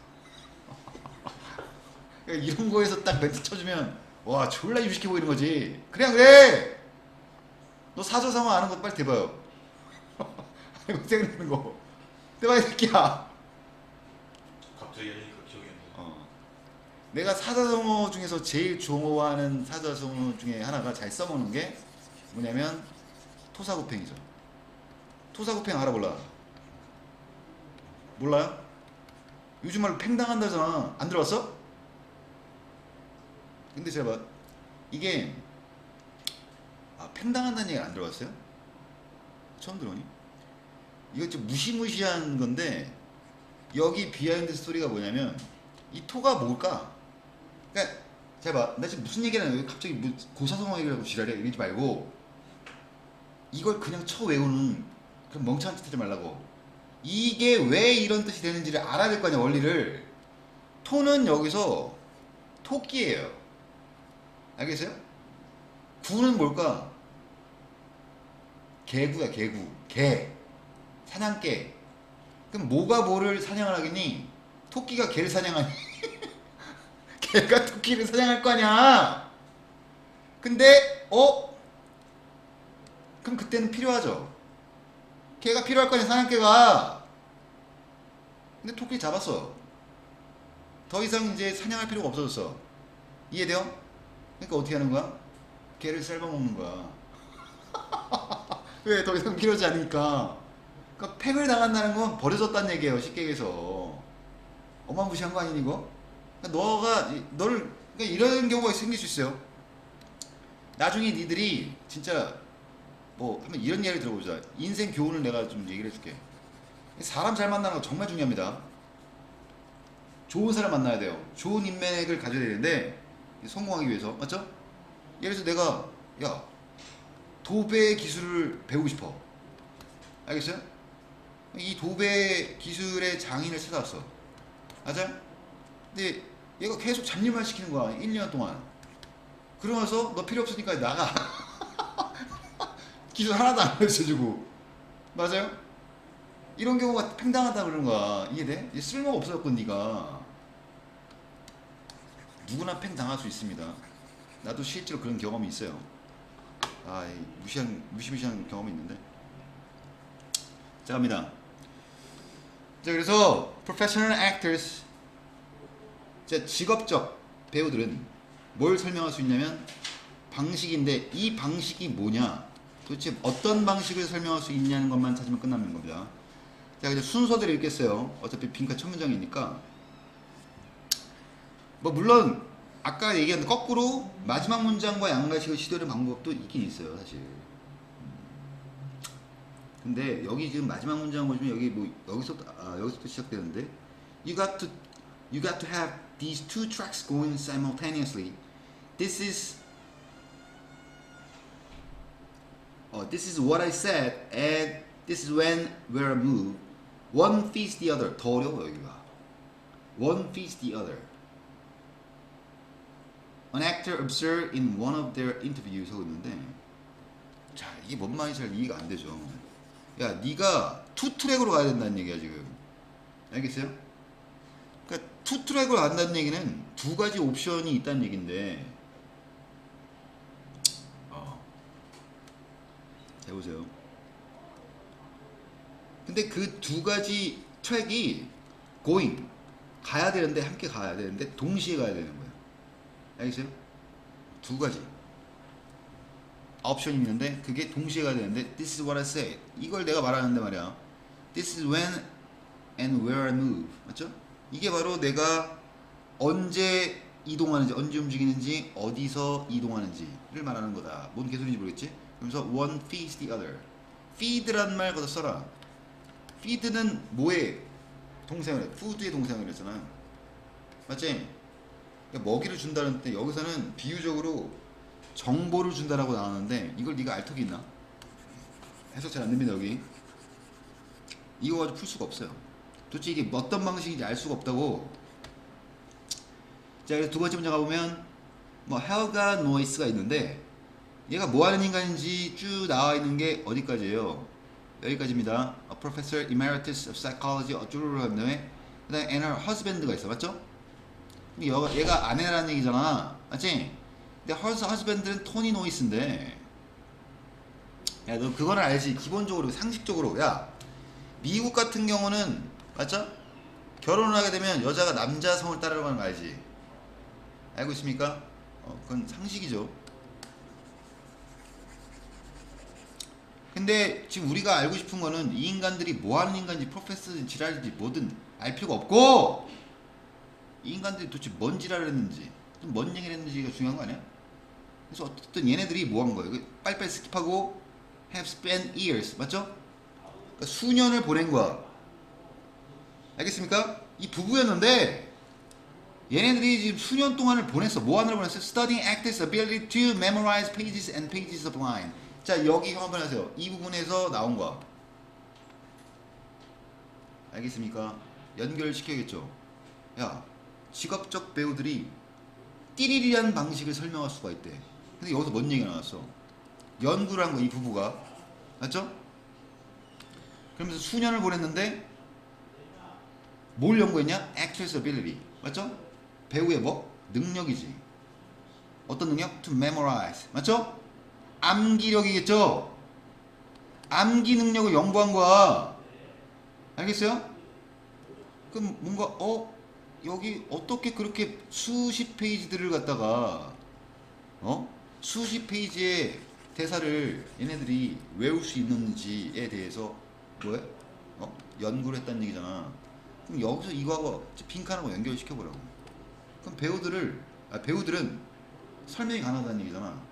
S1: 그러니까 이런 거에서 딱 멘트 쳐주면 와 졸라 유식해 보이는 거지. 그냥 그래. 너 사조상어 아는 거 빨리 대봐요. 이거 생각나는 거. 대봐 이 새끼야.
S2: 갑자기 하니까 기억이 안 나.
S1: 내가 사자성어 중에서 제일 좋아하는 사자성어 중에 하나가 잘 써먹는 게 뭐냐면 토사구팽이죠. 토사구팽 알아 몰라? 몰라요? 요즘 말로 팽당한다잖아. 안 들어봤어? 근데 제가 봐. 이게 팽당한다는 얘기 안 들어봤어요? 처음 들어오니? 이거 좀 무시무시한 건데 여기 비하인드 스토리가 뭐냐면 이 토가 뭘까? 그러니까 제가 봐. 나 지금 무슨 얘기를 하냐. 갑자기 뭐 고사성어 얘기를 하고 지랄해 이러지 말고 이걸 그냥 쳐 외우는 그런 멍청한 짓 하지 말라고. 이게 왜 이런 뜻이 되는지를 알아야 될 거 아니야 원리를. 토는 여기서 토끼예요. 알겠어요? 구는 뭘까? 개구야 개구. 개. 사냥개. 그럼 뭐가 뭐를 사냥을 하겠니? 토끼가 개를 사냥하니? 개가 토끼를 사냥할 거 아니야. 근데 그럼 그때는 필요하죠. 개가 필요할 거 아니야 사냥개가. 근데 토끼 잡았어. 더 이상 이제 사냥할 필요가 없어졌어. 이해돼요? 그러니까 어떻게 하는 거야? 개를 삶아먹는 거야. 왜? 더 이상 필요하지 않으니까. 그러니까 팽을 당한다는 건 버려졌다는 얘기예요. 쉽게 얘기해서. 어마무시한 거 아니니 이거? 그러니까 너를 그러니까 이런 경우가 생길 수 있어요. 나중에 니들이 진짜 뭐 한번 이런 얘기를 들어보자. 인생 교훈을 내가 좀 얘기를 해줄게. 사람 잘 만나는 거 정말 중요합니다. 좋은 사람 만나야 돼요. 좋은 인맥을 가져야 되는데 성공하기 위해서 맞죠? 예를 들어서 내가 야 도배 기술을 배우고 싶어. 알겠어요? 이 도배 기술의 장인을 찾아왔어. 맞아요? 근데 얘가 계속 잡일만 시키는 거야. 1년 동안. 그러면서 너 필요 없으니까 나가. 기술 하나도 안 가르쳐주고. 맞아요? 이런 경우가 팽당하다 그러는 거야. 이해돼? 쓸모가 없어졌고 니가. 누구나 팽당할 수 있습니다. 나도 실제로 그런 경험이 있어요. 무시무시한 경험이 있는데. 자, 갑니다. 자, 그래서 professional actors, 자, 직업적 배우들은 뭘 설명할 수 있냐면 방식인데, 이 방식이 뭐냐, 도대체 어떤 방식을 설명할 수 있냐는 것만 찾으면 끝나는 겁니다. 자, 이제 순서대로 읽겠어요. 어차피 빈칸 첫 문장이니까. 뭐 물론 아까 얘기한 거꾸로 마지막 문장과 양가식을 시도하는 방법도 있긴 있어요, 사실. 근데 여기 지금 마지막 문장 보시면 여기 뭐 여기서부터 시작되는데 you got to have these two tracks going simultaneously. This is what I said, and this is when, where I move. One feeds the other. 더 어려워 여기가. One feeds the other. An actor observed in one of their interviews 하고 있는데, 자, 이게 뭔 말인지 잘 이해가 안 되죠. 야, 네가 투 트랙으로 가야 된다는 얘기야 지금. 알겠어요? 그러니까 투 트랙으로 간다는 얘기는 두 가지 옵션이 있다는 얘긴데, 잘 보세요. 근데 그 두 가지 트랙이 going, 가야 되는데, 함께 가야 되는데 동시에 가야 되는 거예요. 알겠어요? 두 가지 옵션이 있는데 그게 동시에 가야 되는데, this is what I said, 이걸 내가 말하는데 말이야. This is when and where I move. 맞죠? 이게 바로 내가 언제 이동하는지, 언제 움직이는지, 어디서 이동하는지를 말하는 거다. 뭔 개소리인지 모르겠지? 그러면서 one feeds the other. feed란 말 거기다 써라. feed는 뭐의 동사를 해? food의 동사를 했잖아. 맞지? 그러니까 먹이를 준다는 때 여기서는 비유적으로 정보를 준다라고 나왔는데, 이걸 네가 알 턱이 있나? 해석 잘 안 됩니다. 여기 이거 가지고 풀 수가 없어요. 도대체 이게 어떤 방식인지 알 수가 없다고. 자, 그래서 두 번째 문제 가보면 뭐 헬가 노이스가 있는데, 얘가 뭐 하는 인간인지 쭉 나와 있는 게 어디까지예요? 여기까지입니다. A professor emeritus of psychology 어쩌고저쩌고 한 다음에 그 다음에 and her husband가 있어. 맞죠? 얘가 아내라는 얘기잖아. 맞지? 근데 husband는 토니 노이스인데, 야, 너 그거는 알지? 기본적으로 상식적으로. 야, 미국 같은 경우는 맞죠? 결혼을 하게 되면 여자가 남자 성을 따르는 거 알지? 알고 있습니까? 그건 상식이죠. 근데 지금 우리가 알고 싶은 거는 이 인간들이 뭐 하는 인간인지, 프로페서인지 지랄인지 뭐든 알 필요가 없고, 이 인간들이 도대체 뭔 지랄을 했는지, 좀 뭔 얘기를 했는지가 중요한 거 아니야? 그래서 어쨌든 얘네들이 뭐 한 거예요? 빨리빨리 스킵하고 have spent years. 맞죠? 그러니까 수년을 보낸 거야. 알겠습니까? 이 부부였는데 얘네들이 지금 수년 동안을 보냈어. 뭐 하느라 보냈어? Studying actors' ability to memorize pages and pages of line. 자, 여기 한번 하세요. 이 부분에서 나온 거야. 알겠습니까? 연결시켜야겠죠? 야, 직업적 배우들이 띠리리한 방식을 설명할 수가 있대. 근데 여기서 뭔 얘기가 나왔어? 연구를 한 거, 이 부부가. 맞죠? 그러면서 수년을 보냈는데 뭘 연구했냐? Actor's ability. 맞죠? 배우의 뭐? 능력이지. 어떤 능력? To memorize. 맞죠? 암기력이겠죠? 암기 능력을 연구한 거야. 알겠어요? 그럼 뭔가 여기 어떻게 그렇게 수십 페이지들을 갖다가 수십 페이지의 대사를 얘네들이 외울 수 있는지에 대해서 뭐야? 연구를 했다는 얘기잖아. 그럼 여기서 이거하고 빈칸하고 연결시켜보라고. 그럼 배우들은 설명이 가능하다는 얘기잖아.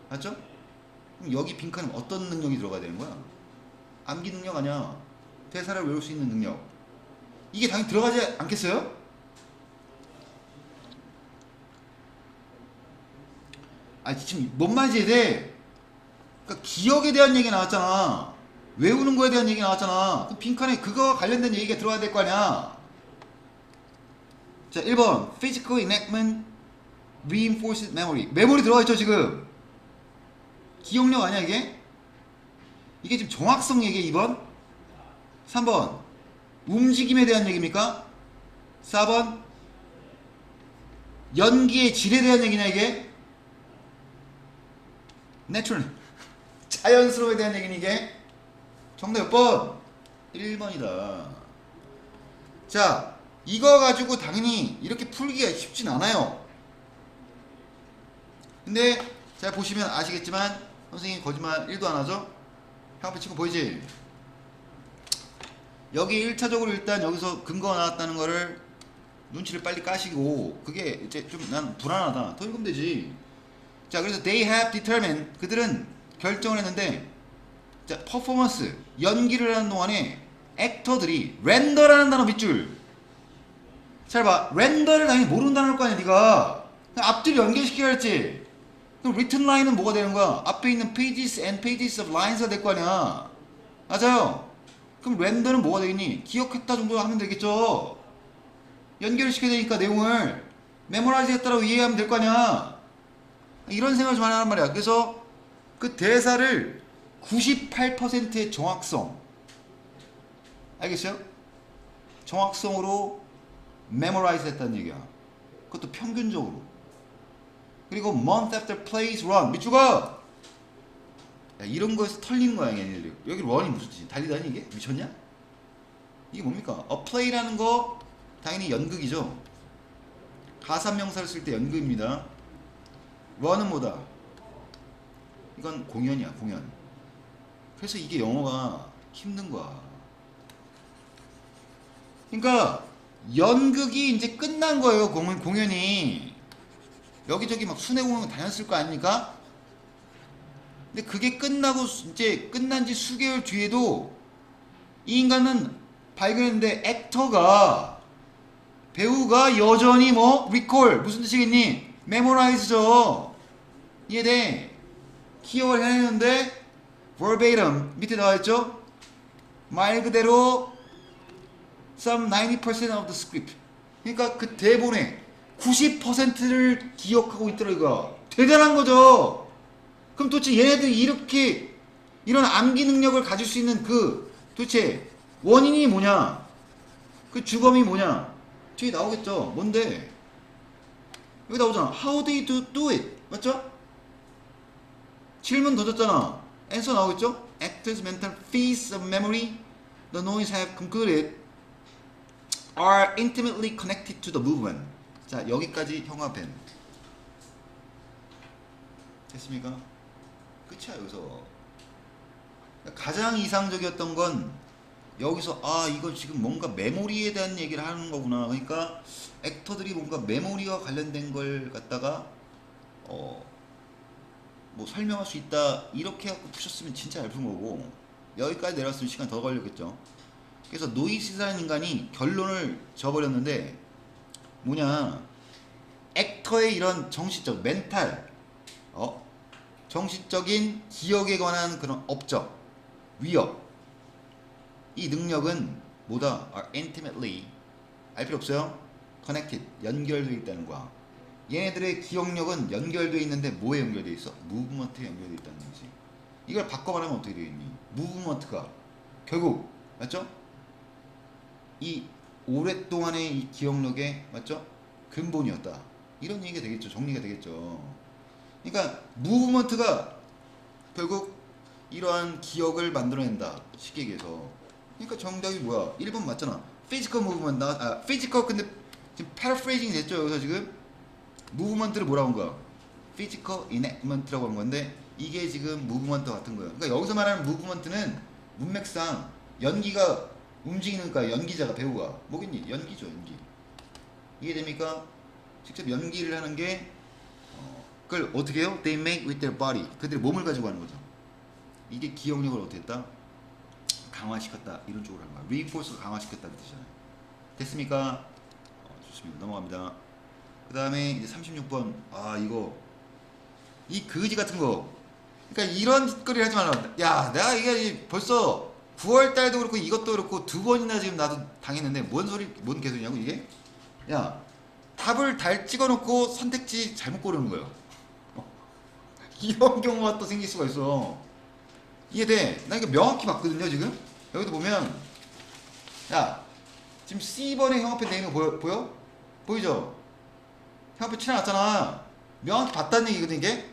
S1: 맞죠? 그럼 여기 빈칸은 어떤 능력이 들어가야 되는 거야? 암기 능력 아니야. 대사를 외울 수 있는 능력. 이게 당연히 들어가지 않겠어요? 지금 뭔 말인지 이해돼? 그러니까 기억에 대한 얘기 나왔잖아. 외우는 거에 대한 얘기 나왔잖아. 그 빈칸에 그거와 관련된 얘기가 들어가야 될 거 아니야. 자, 1번 Physical enactment reinforced memory. 메모리 들어가 있죠 지금. 기억력 아니야 이게? 이게 지금 정확성 얘기야 2번. 3번 움직임에 대한 얘기입니까? 4번 연기의 질에 대한 얘기냐 이게? 내추럴 자연스러움에 대한 얘기는 이게? 정답 몇 번? 1번이다. 자, 이거 가지고 당연히 이렇게 풀기가 쉽진 않아요. 근데 잘 보시면 아시겠지만 선생님 거짓말 1도 안 하죠? 형앞에 친구 보이지? 여기 1차적으로 일단 여기서 근거가 나왔다는 거를 눈치를 빨리 까시고, 그게 이제 좀 난 불안하다 더 읽으면 되지. 자, 그래서 they have determined, 그들은 결정을 했는데, 자, 퍼포먼스 연기를 하는 동안에 액터들이 렌더라는 단어 밑줄. 잘 봐, 렌더를 당연히 모르는 단어일 거 아니야 네가. 앞뒤를 연결시켜야 할지. 그럼 written line은 뭐가 되는 거야? 앞에 있는 pages and pages of lines가 될 거 아니야. 맞아요. 그럼 렌더는 뭐가 되겠니? 기억했다 정도 하면 되겠죠. 연결을 시켜야 되니까 내용을 메모라이즈 했다라고 이해하면 될 거 아니야. 이런 생각을 좀 하란 말이야. 그래서 그 대사를 98%의 정확성, 알겠어요? 정확성으로 메모라이즈 했다는 얘기야. 그것도 평균적으로. 그리고 month after plays run, 밑줄가! 야, 이런 거에서 털리는 거야 얘네들이. 여기 run이 무슨 뜻이야? 달리다니 이게? 미쳤냐? 이게 뭡니까? a play라는 거 당연히 연극이죠. 가산명사를 쓸 때 연극입니다. run은 뭐다? 이건 공연이야, 공연. 그래서 이게 영어가 힘든 거야. 그러니까 연극이 이제 끝난 거예요. 공연이 여기저기 막 순회 공연 다녔을 거 아닙니까? 근데 그게 끝나고 이제 끝난 지 수개월 뒤에도 이 인간은 발견했는데 액터가, 배우가 여전히 뭐 recall, 무슨 뜻이겠니? memorize죠. 이해돼? 기억을 해내는데 verbatim 밑에 나와있죠? 말 그대로 some 90% of the script. 그러니까 그 대본의 90%를 기억하고 있더라고요. 대단한 거죠. 그럼 도대체 얘네들이 이렇게 이런 암기 능력을 가질 수 있는 그 도대체 원인이 뭐냐? 그 주범이 뭐냐? 뒤에 나오겠죠. 뭔데? 여기 나오잖아. How did you do it? 맞죠? 질문 던졌잖아. answer 나오겠죠? Actors' mental feats of memory, the noise have concluded, are intimately connected to the movement. 자, 여기까지 형아뱀. 됐습니까? 끝이야 여기서. 가장 이상적이었던 건 여기서 이거 지금 뭔가 메모리에 대한 얘기를 하는 거구나. 그러니까 액터들이 뭔가 메모리와 관련된 걸 갖다가 뭐 설명할 수 있다 이렇게 해갖고 푸셨으면 진짜 잘 푼 거고, 여기까지 내려왔으면 시간 더 걸렸겠죠. 그래서 노이시라는 인간이 결론을 줘버렸는데 뭐냐, 액터의 이런 정신적 멘탈, 정신적인 기억에 관한 그런 업적, 위협, 이 능력은 뭐다? are intimately, 알 필요 없어요? connected, 연결되어 있다는 거야. 얘네들의 기억력은 연결되어 있는데 뭐에 연결되어 있어? 무브먼트에 연결되어 있다는 거지. 이걸 바꿔 말하면 어떻게 되겠니? 무브먼트가 결국, 맞죠? 이 오랫동안의 이 기억력의, 맞죠? 근본이었다. 이런 얘기가 되겠죠. 정리가 되겠죠. 그러니까 무브먼트가 결국 이러한 기억을 만들어낸다. 쉽게 얘기해서. 그러니까 정답이 뭐야? 1번 맞잖아. 피지컬 무브먼트 피지컬, 근데 지금 패러프레이징 됐죠. 여기서 지금 무브먼트를 뭐라고 한 거야? 피지컬 이넥먼트라고 한 건데 이게 지금 무브먼트 같은 거야. 그러니까 여기서 말하는 무브먼트는 문맥상 연기가 움직이는 거야. 연기자가, 배우가 뭐겠니? 연기죠, 연기. 이해됩니까? 직접 연기를 하는 게 그걸 어떻게 해요? They make with their body. 그들의 몸을 가지고 하는 거죠. 이게 기억력을 어떻게 했다? 강화시켰다. 이런 쪽으로 하는 거야. reinforce가 강화시켰다는 뜻이잖아요. 됐습니까? 좋습니다. 넘어갑니다. 그 다음에 이제 36번. 이거 이 거지 같은 거. 그러니까 이런 짓거리를 하지 말라. 야, 내가 이게 벌써 9월달도 그렇고 이것도 그렇고 2번이나 지금 나도 당했는데 뭔 소리, 뭔 개소리냐고 이게? 야, 답을 달 찍어놓고 선택지 잘못 고르는 거예요. 이런 경우가 또 생길 수가 있어. 이해돼? 나 이거 명확히 봤거든요 지금. 여기도 보면 야 지금 C번에 형 앞에 내있는 거 보여? 보이죠? 형 앞에 칠해놨잖아. 명확히 봤다는 얘기거든 이게.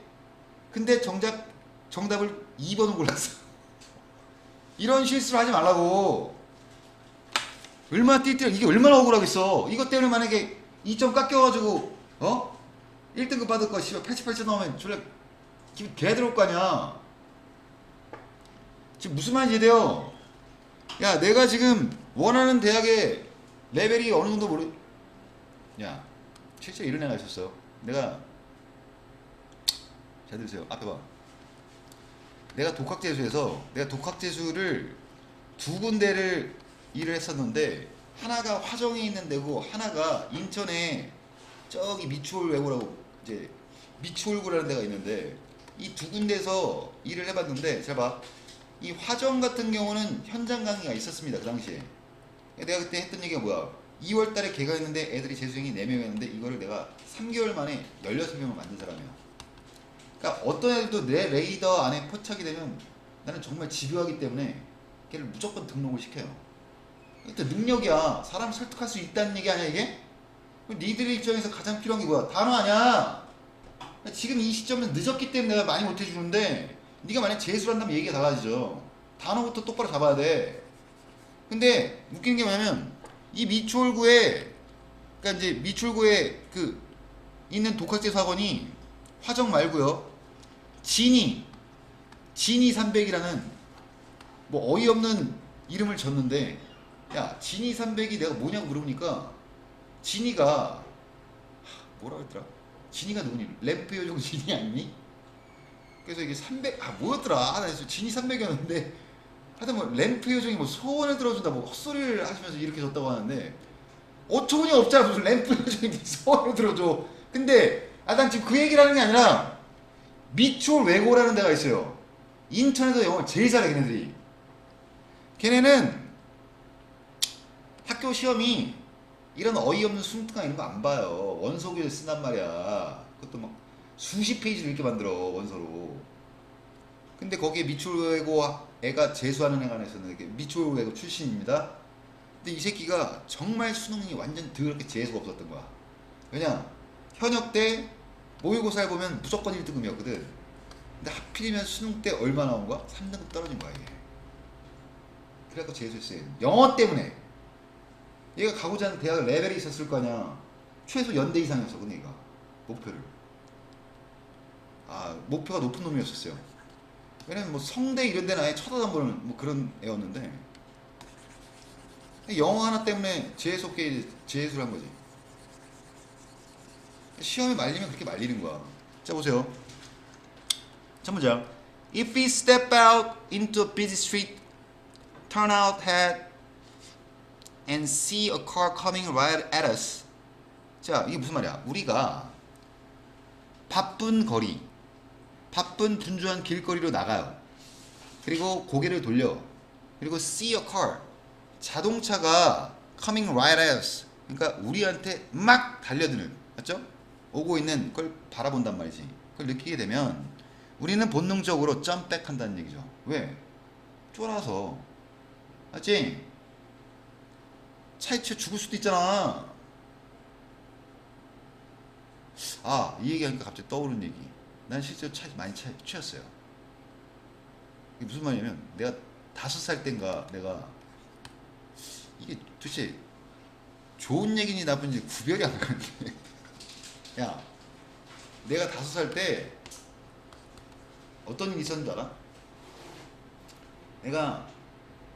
S1: 근데 정답을 2번을 골랐어. 이런 실수를 하지 말라고. 얼마나 띠띠 이게 얼마나 억울하겠어. 이것 때문에 만약에 2점 깎여가지고 1등급 받을 거 씨발 88점 나오면 졸라 기분 개 들어올 거 아니야. 지금 무슨 말인지 이해돼요? 야 내가 지금 원하는 대학의 레벨이 어느 정도 야 실제 이런 애가 있었어. 내가 잘 들으세요. 앞에 봐. 내가 독학재수를 두 군데를 일을 했었는데 하나가 화정에 있는 데고 하나가 인천에 저기 미추홀외고라고 이제 미추홀구라는 데가 있는데 이 두 군데에서 일을 해봤는데 잘 봐. 이 화정 같은 경우는 현장 강의가 있었습니다. 그 당시에. 내가 그때 했던 얘기가 뭐야. 2월 달에 개강했는데 애들이 재수생이 4명이었는데 이거를 내가 3개월 만에 16명을 만든 사람이야. 그러니까 어떤 애들도 내 레이더 안에 포착이 되면 나는 정말 집요하기 때문에 걔를 무조건 등록을 시켜요. 일단 능력이야. 사람 설득할 수 있다는 얘기 아니야 이게? 니들의 입장에서 가장 필요한 게 뭐야? 단어 아니야. 지금 이 시점은 늦었기 때문에 내가 많이 못해주는데 네가 만약 재수를 한다면 얘기가 달라지죠. 단어부터 똑바로 잡아야 돼. 근데 웃기는 게 뭐냐면 이 미추홀구에 그러니까 이제 미추홀구에 그 있는 독학재수 학원이 화정 말고요. 지니 300이라는 뭐 어이없는 이름을 줬는데 야 지니 300이 내가 뭐냐고 물어보니까 지니가 뭐라 그랬더라? 지니가 누구니? 램프 요정 지니 아니니? 그래서 이게 300 뭐였더라? 나 그래서 지니 300이었는데 하여튼 뭐 램프 요정이 뭐 소원을 들어준다 뭐 헛소리를 하시면서 이렇게 줬다고 하는데 어처구니 없잖아. 무슨 램프 요정이 소원을 들어줘. 근데 난 지금 그 얘기를 하는 게 아니라 미추홀 외고라는 데가 있어요. 인천에서 영어를 제일 잘해 걔네들이. 걔네는 학교 시험이 이런 어이없는 순특강 이런 거 안 봐요. 원소교재 쓴단 말이야. 그것도 막 수십 페이지를 이렇게 만들어 원서로. 근데 거기에 미추홀 외고 애가 재수하는 애가 하나 있었는데 미추홀 외고 출신입니다. 근데 이 새끼가 정말 수능이 완전 더럽게 재수가 없었던 거야. 왜냐 현역 때 모의고사를 보면 무조건 1등급이었거든. 근데 하필이면 수능 때 얼마 나온 거야? 3등급 떨어진 거야 이게. 그래갖고 재수했어요. 영어 때문에. 얘가 가고자 하는 대학 레벨이 있었을 거 아니야. 최소 연대 이상이었어 근데 얘가 목표를. 목표가 높은 놈이었었어요. 왜냐면 뭐 성대 이런 데는 아예 쳐다도 안 보는 뭐 그런 애였는데 영어 하나 때문에 재수없게 재수를 한 거지. 시험에 말리면 그렇게 말리는 거야. 자 보세요. 첫 문장. If we step out into a busy street, turn out head and see a car coming right at us. 자 이게 무슨 말이야. 우리가 바쁜 거리, 바쁜 분주한 길거리로 나가요. 그리고 고개를 돌려. 그리고 see a car. 자동차가 coming right at us. 그러니까 우리한테 막 달려드는, 맞죠? 오고 있는 걸 바라본단 말이지. 그걸 느끼게 되면 우리는 본능적으로 점백 한다는 얘기죠. 왜? 쫄아서. 맞지? 차에 치여 죽을 수도 있잖아. 이 얘기하니까 갑자기 떠오르는 얘기. 난 실제로 많이 취했어요. 이게 무슨 말이냐면 내가 5살 땐가 내가 이게 도대체 좋은 얘기니 나쁜지 구별이 안 가는데 야 내가 5살 때 어떤 일이 있었는지 알아? 내가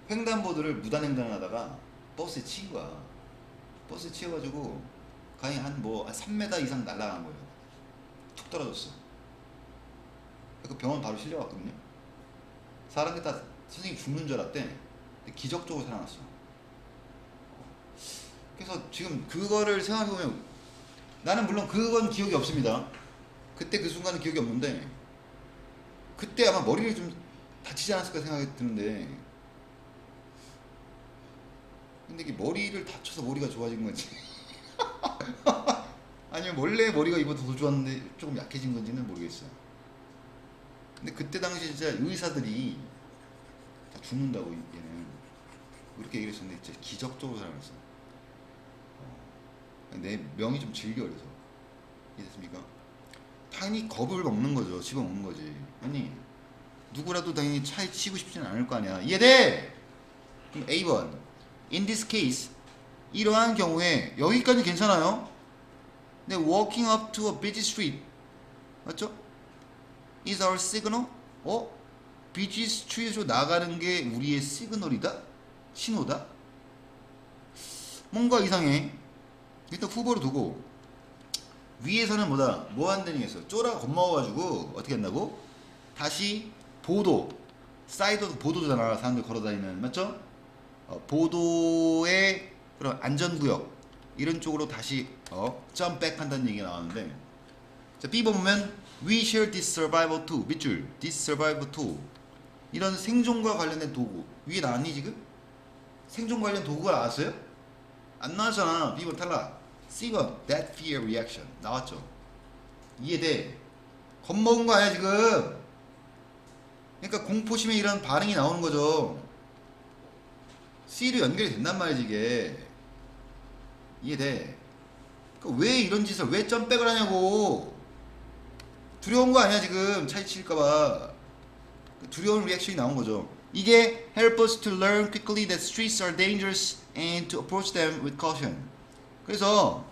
S1: 횡단보도를 무단횡단을 하다가 버스에 치인 거야. 버스에 치여가지고 가히 한 3m 이상 날아간 거예요. 툭 떨어졌어. 그 병원 바로 실려갔거든요. 사람들이 다 선생님이 죽는 줄 알았대. 근데 기적적으로 살아났어. 그래서 지금 그거를 생각해보면 나는 물론 그건 기억이 없습니다. 그때 그 순간은 기억이 없는데 그때 아마 머리를 좀 다치지 않았을까 생각이 드는데 근데 이게 머리를 다쳐서 머리가 좋아진 건지 아니면 원래 머리가 이보다 더 좋았는데 조금 약해진 건지는 모르겠어요. 근데 그때 당시 진짜 의사들이 다 죽는다고 얘는 그렇게 얘기를 했었는데 진짜 기적적으로 살아났어. 내 명이 좀 질겨 그래서 이해됐습니까? 당연히 겁을 먹는 거죠. 집어먹는 거지. 아니 누구라도 당연히 차에 치고 싶지는 않을 거 아니야. 이해돼? 그럼 A번 In this case 이러한 경우에 여기까지 괜찮아요. 근데 walking up to a busy street 맞죠? Is our signal? busy street으로 나가는 게 우리의 시그널이다? 신호다? 뭔가 이상해. 일단 후보로 두고 위에서는 뭐다? 뭐 한다는 게 있어. 쫄아 겁먹어가지고 어떻게 한다고? 다시 보도 사이드 보도잖아. 사람들 걸어다니는 맞죠? 보도의 그런 안전구역 이런 쪽으로 다시 점백 한다는 얘기가 나왔는데 자 B 보면 We share this survival tool 밑줄 This survival tool 이런 생존과 관련된 도구 위에 나왔니 지금? 생존 관련 도구가 나왔어요? 안 나왔잖아. B번 탈락. C번 That fear reaction 나왔죠. 이해돼? 겁먹은 거 아니야 지금? 그러니까 공포심에 이런 반응이 나오는 거죠. C로 연결이 된단 말이지 이게. 이해돼? 그러니까 왜 이런 짓을 왜 점백을 하냐고. 두려운 거 아니야 지금 차이 칠까봐. 두려운 리액션이 나온 거죠. 이게 help us to learn quickly that streets are dangerous and to approach them with caution. 그래서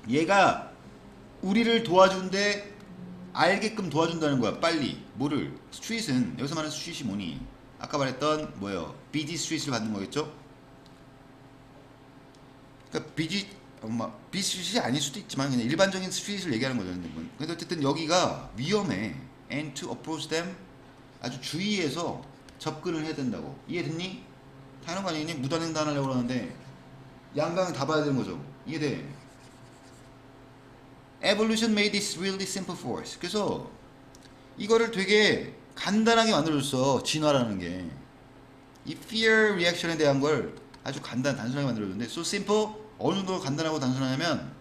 S1: 얘가 우리를 도와주는데 알게끔 도와준다는 거야. 빨리 뭐를? 스트릿은 여기서 말하는 스트릿이 뭐니? 아까 말했던 뭐예요? busy street을 받는 거겠죠? 그러니까 busy 스트릿이 아닐 수도 있지만 그냥 일반적인 스트릿을 얘기하는 거죠. 근데 어쨌든 여기가 위험해. And to approach them 아주 주의해서 접근을 해야 된다고. 이해됐니? 당연한 거 아니니? 무단횡단 하려고 그러는데 양강 다 봐야 되는 거죠. 이해돼? Evolution made this really simple for us. 그래서 이거를 되게 간단하게 만들어줬어. 진화라는 게. 이 fear reaction에 대한 걸 아주 단순하게 만들어줬는데 so simple 어느 정도 간단하고 단순하냐면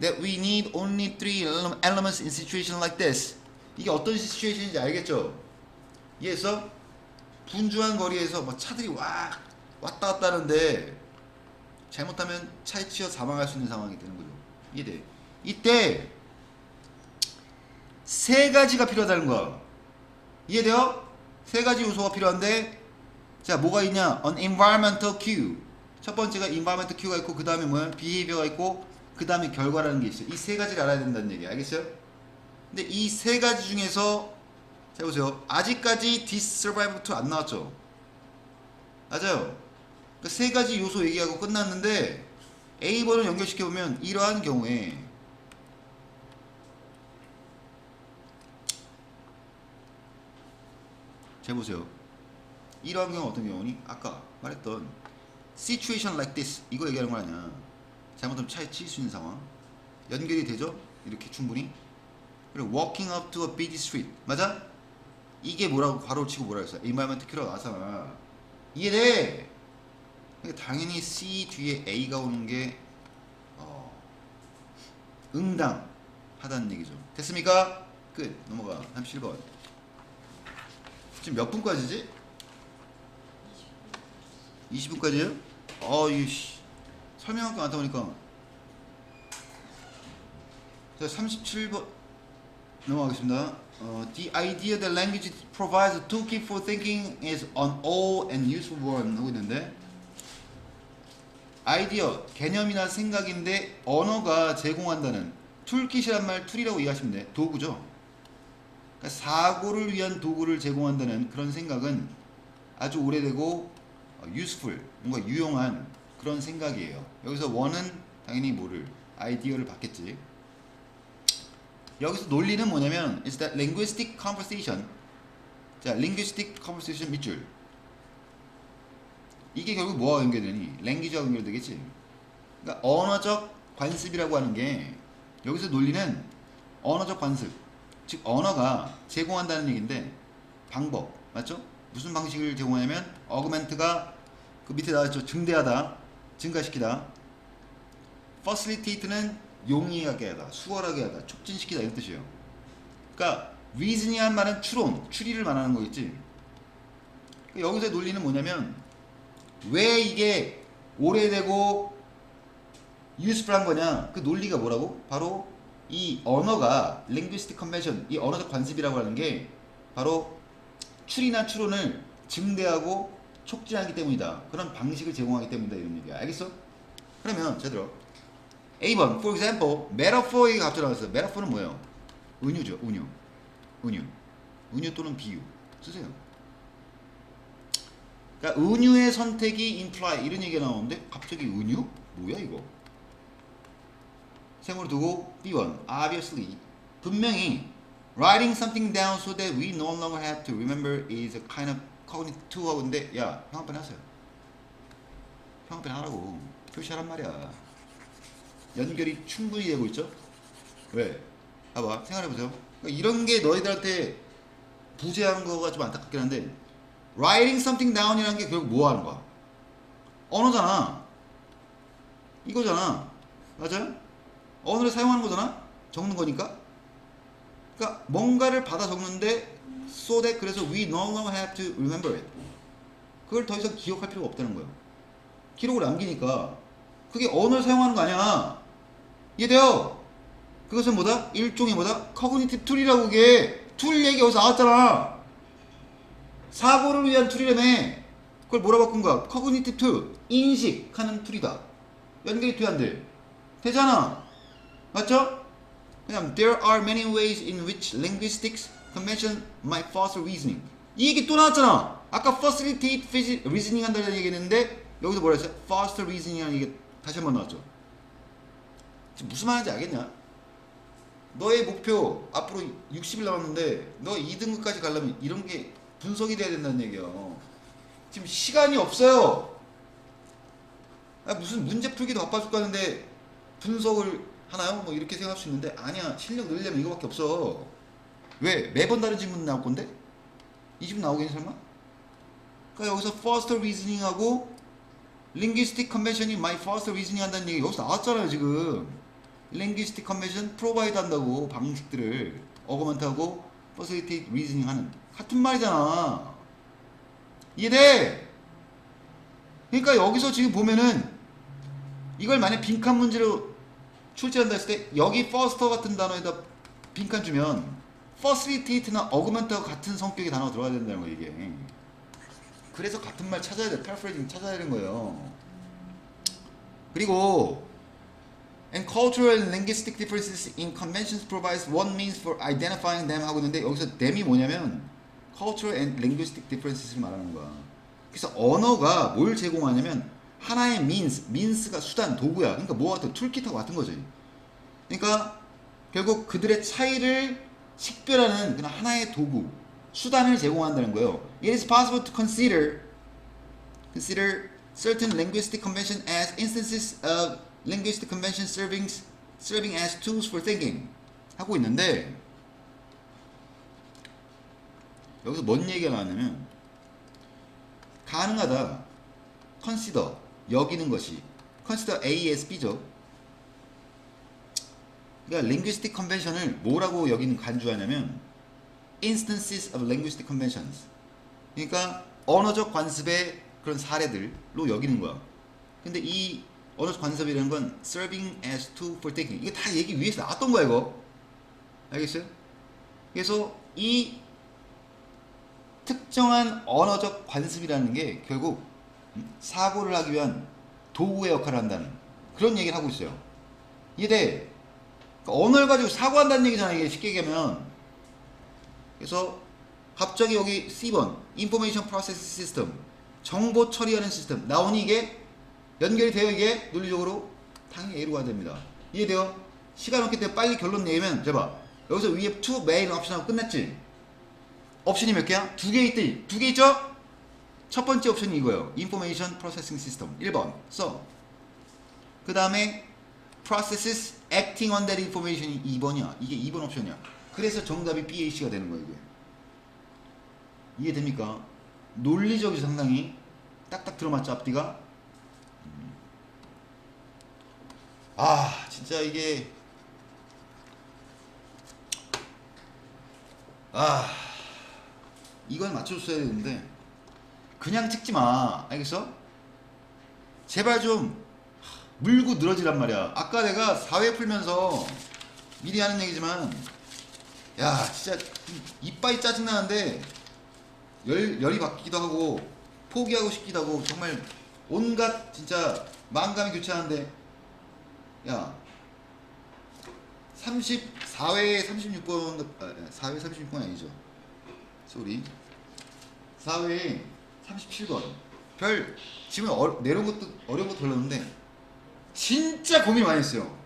S1: that we need only three elements in situation like this. 이게 어떤 시츄에이션인지 알겠죠? 이해했어? 분주한 거리에서 뭐 차들이 왔다 갔다 하는데 잘못하면 차에 치여 사망할 수 있는 상황이 되는 거죠. 이해돼? 이때 세 가지가 필요하다는 거야. 이해돼요? 세 가지 요소가 필요한데 자 뭐가 있냐? An environmental cue. 첫 번째가 environmental cue가 있고 그 다음에 뭐야? behavior가 있고 그 다음에 결과라는 게 있어요. 이 세 가지를 알아야 된다는 얘기 알겠어요? 근데 이 세 가지 중에서 자 보세요. 아직까지 this survival tool 안 나왔죠? 맞아요. 그 세 가지 요소 얘기하고 끝났는데 A번을 연결시켜보면 이러한 경우에 잘 보세요. 이러한 경우 어떤 경우니? 아까 말했던 situation like this 이거 얘기하는 거 아니야. 잘못하면 차에 치일 수 있는 상황 연결이 되죠? 이렇게 충분히. 그리고 walking up to a busy street 맞아? 이게 뭐라고 괄호를 치고 뭐라 했어? environment cue라고 나왔잖아. 이해돼? 그러니까 당연히 C 뒤에 A가 오는 게 응당하다는 얘기죠. 됐습니까? 끝. 넘어가. 37번. 지금 몇 분까지지? 20분까지요? 이씨 설명할 거 많다 보니까. 자 37번 넘어가겠습니다. The idea that language provides a toolkit for thinking is an old and useful one 하고 있는데 아이디어, 개념이나 생각인데 언어가 제공한다는 툴킷이란 말 툴이라고 이해하시면 돼. 도구죠. 그러니까 사고를 위한 도구를 제공한다는 그런 생각은 아주 오래되고 useful, 뭔가 유용한 그런 생각이에요. 여기서 원은 당연히 뭐를? 아이디어를 받겠지. 여기서 논리는 뭐냐면 is that linguistic conversation. 자, linguistic conversation 밑줄. 이게 결국 뭐와 연결되니? 랭귀지와 연결되겠지. 그러니까 언어적 관습이라고 하는 게 여기서 논리는 언어적 관습. 즉 언어가 제공한다는 얘기인데 방법 맞죠? 무슨 방식을 제공하냐면 어그멘트가 그 밑에 나왔죠. 증대하다, 증가시키다. facilitate는 용이하게 하다, 수월하게 하다, 촉진시키다 이런 뜻이에요. 그러니까 reason이란 말은 추론, 추리를 말하는 거겠지. 그러니까 여기서 논리는 뭐냐면 왜 이게 오래되고 useful한 거냐? 그 논리가 뭐라고? 바로 이 언어가 linguistic convention, 이 언어적 관습이라고 하는 게 바로 추리나 추론을 증대하고 촉진하기 때문이다. 그런 방식을 제공하기 때문이다. 이런 얘기야. 알겠어? 그러면 제대로 A번, for example, metaphor이 갑자기 나왔어요. metaphor는 뭐예요? 은유죠. 은유. 은유. 은유 또는 비유. 쓰세요. 그러니까 은유의 선택이 imply 이런 얘기가 나오는데 갑자기 은유? 뭐야 이거? 생으로 두고 B1, obviously 분명히 writing something down so that we no longer have to remember is a kind of cognitive tool 하고인데 야 형한번 하세요. 형한번 하라고 표시하란 말이야. 연결이 충분히 되고 있죠? 왜? 봐봐 생각해보세요. 그러니까 이런 게 너희들한테 부재하는 거가 좀 안타깝긴 한데 writing something down이라는 게 결국 뭐 하는 거야? 언어잖아. 이거잖아. 맞아요? 언어를 사용하는 거잖아? 적는 거니까? 그러니까 뭔가를 받아 적는데 so that 그래서 we no longer have to remember it. 그걸 더 이상 기억할 필요가 없다는 거예요. 기록을 남기니까 그게 언어를 사용하는 거 아니야. 이해돼요? 그것은 뭐다? 일종의 뭐다? cognitive tool이라고. 그게 툴 얘기 여기서 나왔잖아. 사고를 위한 툴이라며. 그걸 뭐라 바꾼 거야? cognitive tool, 인식하는 툴이다. 연결이 돼 안 돼? 되잖아. 맞죠? 그냥 there are many ways in which linguistics convention might foster reasoning. 이 얘기 또 나왔잖아. 아까 facilitate reasoning 한다는 얘기 했는데 여기서 뭐라 했어요? foster reasoning 하는 얘기 다시 한번 나왔죠. 지금 무슨 말인지 알겠냐? 너의 목표 앞으로 60일 남았는데 너 2등급까지 가려면 이런 게 분석이 돼야 된다는 얘기야. 지금 시간이 없어요. 무슨 문제 풀기도 바빠 죽겠는데 분석을 하나요? 뭐 이렇게 생각할 수 있는데 아니야. 실력 늘려면 이거밖에 없어. 왜? 매번 다른 질문 나올 건데? 이 질문 나오겠니 설마? 그러니까 여기서 foster reasoning하고 linguistic convention이 might foster reasoning 한다는 얘기 여기서 나왔잖아요 지금. linguistic convention provide 한다고 방식들을 augment하고 facilitate reasoning 하는 같은 말이잖아. 이해돼? 그러니까 여기서 지금 보면은 이걸 만약 빈칸 문제로 출제한다 했을 때 여기 foster 같은 단어에다 빈칸 주면 facilitate나 augment하고 같은 성격의 단어가 들어가야 된다는 거예요 이게. 그래서 같은 말 찾아야 돼. paraphrasing 찾아야 되는 거예요. 그리고 and cultural and linguistic differences in conventions provides one means for identifying them 하고 있는데 여기서 them이 뭐냐면 cultural and linguistic differences를 말하는 거야. 그래서 언어가 뭘 제공하냐면 하나의 means가 수단, 도구야. 그러니까 뭐와 같은 툴킷하고 같은 거지. 그러니까 결국 그들의 차이를 식별하는 그냥 하나의 도구, 수단을 제공한다는 거예요. It is possible to consider certain linguistic convention as instances of linguistic convention serving as tools for thinking 하고 있는데 여기서 뭔 얘기가 나왔냐면 가능하다. consider 여기는 것이 consider A as B죠. 그러니까 linguistic convention을 뭐라고 여기는 간주하냐면 instances of linguistic conventions. 그러니까 언어적 관습의 그런 사례들로 여기는 거야. 근데 이 언어적 관습이라는 건 serving as tool for thinking. 이거 다 얘기 위에서 나왔던 거야 이거. 알겠어요? 그래서 이 특정한 언어적 관습이라는 게 결국 사고를 하기 위한 도구의 역할을 한다는 그런 얘기를 하고 있어요. 이해돼? 그러니까 언어를 가지고 사고한다는 얘기잖아 이게 쉽게 얘기하면. 그래서 갑자기 여기 C번 Information Processing System 정보 처리하는 시스템 나오니 이게 연결이 돼요 이게 논리적으로? 당연히 A로 가야 됩니다. 이해돼요? 시간 없기 때문에 빨리 결론 내면 제발 여기서 위에 to main 옵션하고 끝났지? 옵션이 몇 개야? 2개 있대. 2개 있죠? 첫 번째 옵션이 이거예요. Information Processing System 1번 써. 그 다음에 Processes Acting on that Information이 2번이야. 이게 2번 옵션이야. 그래서 정답이 BAC가 되는 거예요 이게. 이해됩니까? 논리적이 상당히 딱딱 들어맞죠 앞뒤가? 아 진짜 이게 아 이건 맞춰줬어야 되는데 그냥 찍지 마. 알겠어? 제발 좀 물고 늘어지란 말이야. 아까 내가 4회 풀면서 미리 하는 얘기지만 야 진짜 이빠이 짜증나는데 열이 받기도 하고 포기하고 싶기도 하고 정말 온갖 진짜 만감이 교차하는데 야 34회 36번 4회 36번 아니죠 쏘리 4회 37번 별 지금 내려온 것도 어려운 것도 별로였는데 진짜 고민 많이 했어요.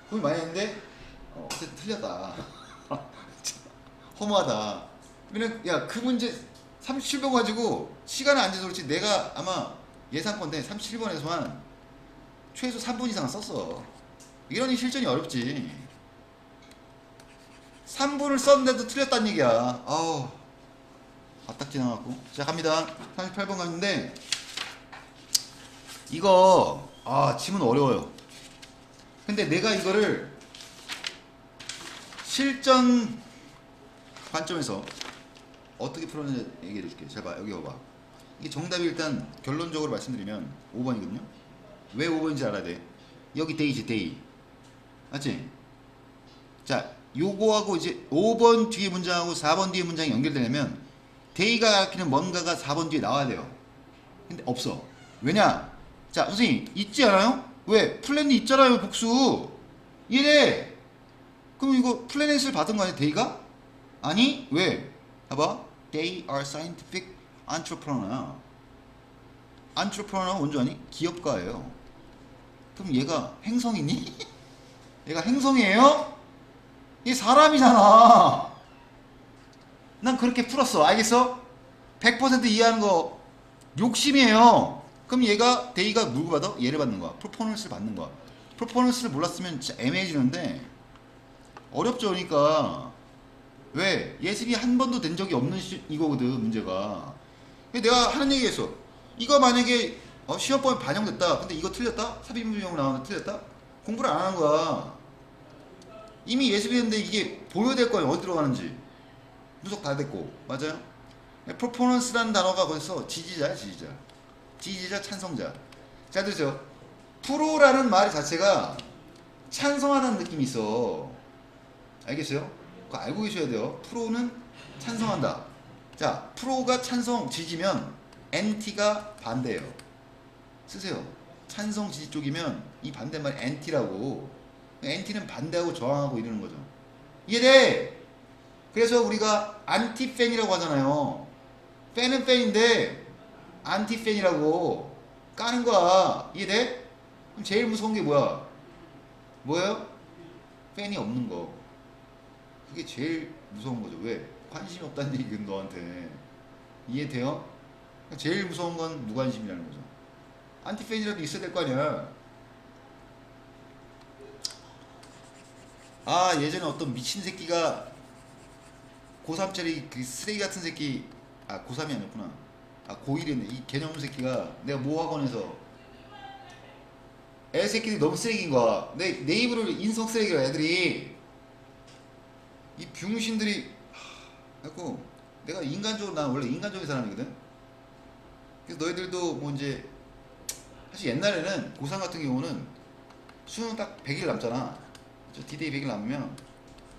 S1: 고민 많이 했는데 어쨌든 틀렸다. 허무하다. 왜냐면 야 그 문제 37번 가지고 시간을 안 재서 그렇지 내가 아마 예상건데 37번에서만 최소 3분 이상 썼어. 이러니 실전이 어렵지. 3분을 썼는데도 틀렸다는 얘기야. 아우 아딱 지나갔고 자 갑니다. 38번 갔는데 이거 지문 어려워요. 근데 내가 이거를 실전 관점에서 어떻게 풀었는지 얘기해 줄게. 잘 봐. 여기 봐봐. 이게 정답이 일단 결론적으로 말씀드리면 5번이거든요. 왜 5번인지 알아야 돼. 여기 데이지 데이. 맞지? 자, 요거하고 이제 5번 뒤에 문장하고 4번 뒤에 문장이 연결되려면 데이가 가리키는 뭔가가 4번 뒤에 나와야 돼요. 근데 없어. 왜냐? 자, 선생님 있지 않아요? 왜? 플랜이 있잖아요. 복수. 이래. 그럼 이거 플래닛을 받은 거 아니야? 데이가? 아니 왜? 봐봐. They are scientific entrepreneur. entrepreneur 뭔지 아니? 기업가예요. 그럼 얘가 행성이니? 얘가 행성이에요? 얘 사람이잖아. 난 그렇게 풀었어. 알겠어? 100% 이해하는 거 욕심이에요. 그럼 얘가 데이가 누구 받아? 얘를 받는 거야. 프로포넌스를 받는 거야. 프로포넌스를 몰랐으면 진짜 애매해지는데 어렵죠. 그러니까 왜? 예습이 한 번도 된 적이 없는 이거거든 문제가. 내가 하는 얘기했어. 이거 만약에 시험범위 반영됐다. 근데 이거 틀렸다? 삽입문제용으로 나오는데 틀렸다? 공부를 안 하는 거야. 이미 예습이 됐는데 이게 보여야 될 거야. 어디 들어가는지 분석 다 됐고. 맞아요? 퍼포먼스라는 단어가 거기서 지지자야. 지지자 찬성자. 자 들으세요. 프로라는 말 자체가 찬성하는 느낌이 있어. 알겠어요? 그거 알고 계셔야 돼요. 프로는 찬성한다. 자, 프로가 찬성 지지면 NT가 반대예요. 쓰세요. 찬성 지지 쪽이면 이 반대말이 NT라고. NT는 반대하고 저항하고 이러는 거죠. 이해돼? 그래서 우리가 안티팬이라고 하잖아요. 팬은 팬인데 안티팬이라고 까는 거야. 이해돼? 그럼 제일 무서운 게 뭐야? 뭐예요? 팬이 없는 거. 그게 제일 무서운 거죠. 왜? 관심이 없다는 얘기는 너한테. 이해돼요? 제일 무서운 건 무관심이라는 거죠. 안티팬이라도 있어야 될 거 아니야. 예전에 어떤 미친 새끼가 고3짜리 그 쓰레기 같은 새끼, 고3이 아니었구나. 고1이었네. 이 개념 새끼가 내가 모 학원에서 애 새끼들이 너무 쓰레기인 거야. 내 입으로 인성 쓰레기라 애들이. 이 병신들이 그래갖고 내가 인간적으로 난 원래 인간적인 사람이거든. 그래서 너희들도 뭐 이제 사실 옛날에는 고3 같은 경우는 수능 딱 100일 남잖아. 저 디데이 100일 남으면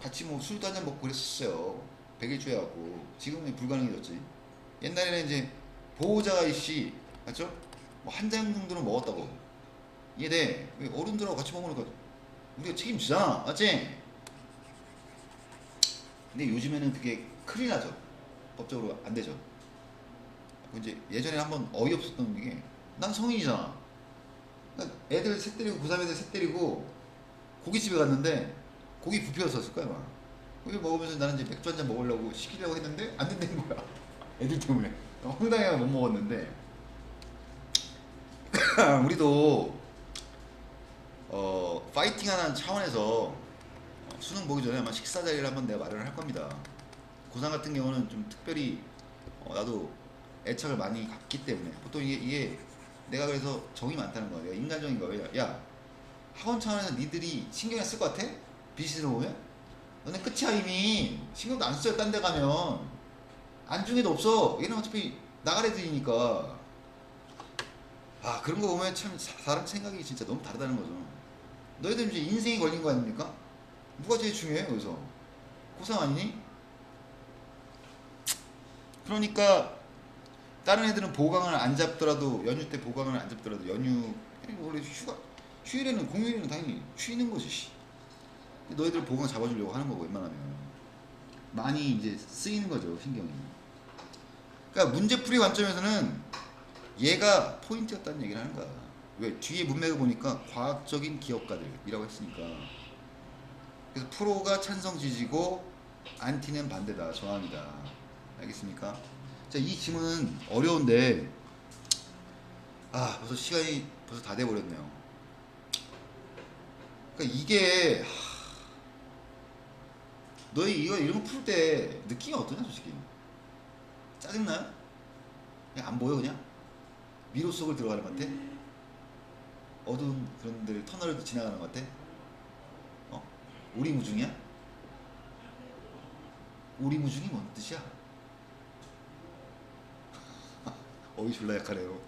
S1: 같이 뭐 술도 한잔 먹고 그랬었어요. 100일주에 하고. 지금은 불가능해졌지. 옛날에는 이제 보호자가 이씨 맞죠? 뭐 한 잔 정도는 먹었다고. 이해돼? 어른들하고 같이 먹으니까 우리가 책임지잖아. 맞지? 근데 요즘에는 그게 큰일 나죠. 법적으로 안 되죠. 이제 예전에 한번 어이없었던 게 난 성인이잖아. 그러니까 애들 셋 때리고 고3 애들 셋 때리고 고깃집에 갔는데 고기 뷔페였었을 거야 아마. 고기 먹으면서 나는 이제 맥주 한잔 먹으려고 시키려고 했는데 안 된다는 거야. 애들 때문에. 황당해가 못 먹었는데 우리도 파이팅하는 차원에서 수능 보기 전에 아마 식사 자리를 한번 내가 마련을 할 겁니다. 고3 같은 경우는 좀 특별히 나도 애착을 많이 갖기 때문에 보통 이게 내가 그래서 정이 많다는 거야. 내가 인간적인 거야. 야 학원 차원에서 니들이 신경을 쓸 것 같아? 비시스로 보면? 너네 끝이야 이미. 신경도 안 써요. 딴 데 가면 안중에도 없어. 얘는 어차피 나가래들이니까. 아 그런 거 보면 참 사람 생각이 진짜 너무 다르다는 거죠. 너희들 이제 인생이 걸린 거 아닙니까? 누가 제일 중요해 여기서? 고상 아니니? 그러니까 다른 애들은 보강을 안 잡더라도 연휴 때 보강을 안 잡더라도 연휴 원래 휴일에는 공휴일에는 당연히 쉬는 거지. 씨. 너희들 보강 잡아주려고 하는 거고 웬만하면 많이 이제 쓰이는 거죠 신경이. 그러니까 문제풀이 관점에서는 얘가 포인트였다는 얘기를 하는 거야. 왜 뒤에 문맥을 보니까 과학적인 기업가들이라고 했으니까. 그래서 프로가 찬성 지지고 안티는 반대다 저항이다. 알겠습니까? 자, 이 질문은 어려운데 아 벌써 시간이 벌써 다 돼버렸네요. 그러니까 이게 너희 이거 이런 거 풀 때 느낌이 어떠냐 솔직히? 짜증나요? 그냥 안 보여 그냥? 미로 속을 들어가는 것 같아? 어두운 그런 데 터널을 지나가는 것 같아? 오리무중이야? 오리무중이 뭔 뜻이야? 어이 졸라 약하네요.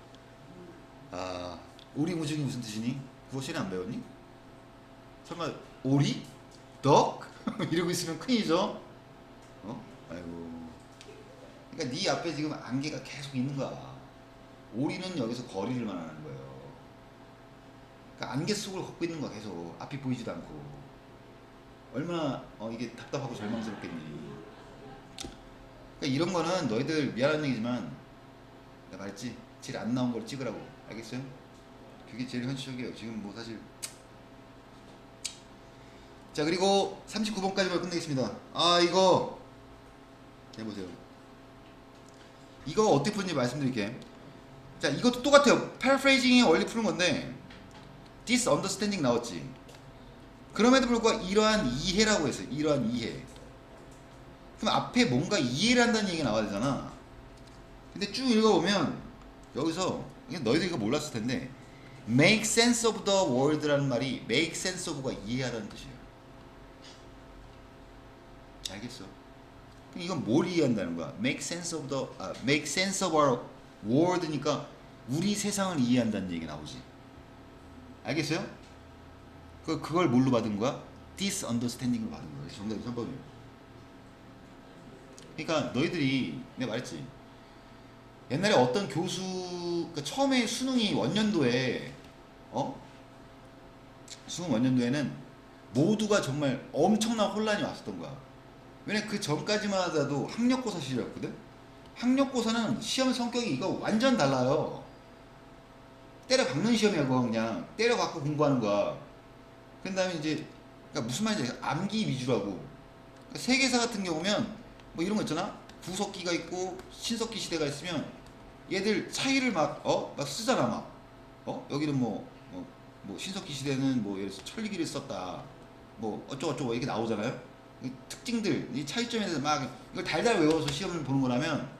S1: 아 오리무중이 무슨 뜻이니? 그거 시간에 안 배웠니? 설마 오리? 덕? 이러고 있으면 큰일이죠? 아이고. 그러니까 네 앞에 지금 안개가 계속 있는 거야. 오리는 여기서 거리를 말하는 거예요. 그러니까 안개 속을 걷고 있는 거야 계속. 앞이 보이지도 않고. 얼마나 이게 답답하고 절망스럽겠니. 그러니까 이런 거는 너희들 미안한 얘기지만 내가 말했지 제일 안 나온 걸 찍으라고. 알겠어요? 그게 제일 현실적이에요 지금 뭐 사실. 자 그리고 39번까지만 끝내겠습니다. 아 이거 해보세요. 이거 어떻게 푸는지 말씀드릴게요. 자 이것도 똑같아요. paraphrasing이 원리 푸는 건데 disunderstanding 나왔지. 그럼에도 불구하고 이러한 이해라고 했어요. 이러한 이해. 그럼 앞에 뭔가 이해를 한다는 얘기가 나와야 되잖아. 근데 쭉 읽어보면 여기서 너희들 이거 몰랐을 텐데 make sense of the world라는 말이 make sense of가 이해하라는 뜻이에요. 알겠어? 그럼 이건 뭘 이해한다는 거야? make sense of our world니까 우리 세상을 이해한다는 얘기 나오지. 알겠어요? 그걸 뭘로 받은 거야? disunderstanding으로 받은 거야. 정답이 3번이에요. 그러니까 너희들이 내가 말했지. 옛날에 어떤 교수 그러니까 처음에 수능이 원년도에 수능 원년도에는 모두가 정말 엄청난 혼란이 왔었던 거야. 왜냐면 그 전까지만 하더라도 학력고사 시절이었거든. 학력고사는 시험 성격이 이거 완전 달라요. 때려박는 시험이야 그거. 그냥 때려박고 공부하는 거야. 그 다음에 이제 그러니까 무슨 말인지 암기 위주라고. 그러니까 세계사 같은 경우면 뭐 이런 거 있잖아. 구석기가 있고 신석기 시대가 있으면 얘들 차이를 막 쓰잖아 막. 여기는 뭐 신석기 시대는 뭐 예를 들어서 천리기를 썼다. 뭐 어쩌고저쩌고 이렇게 나오잖아요. 이 특징들, 이 차이점에 대해서 막 이걸 달달 외워서 시험을 보는 거라면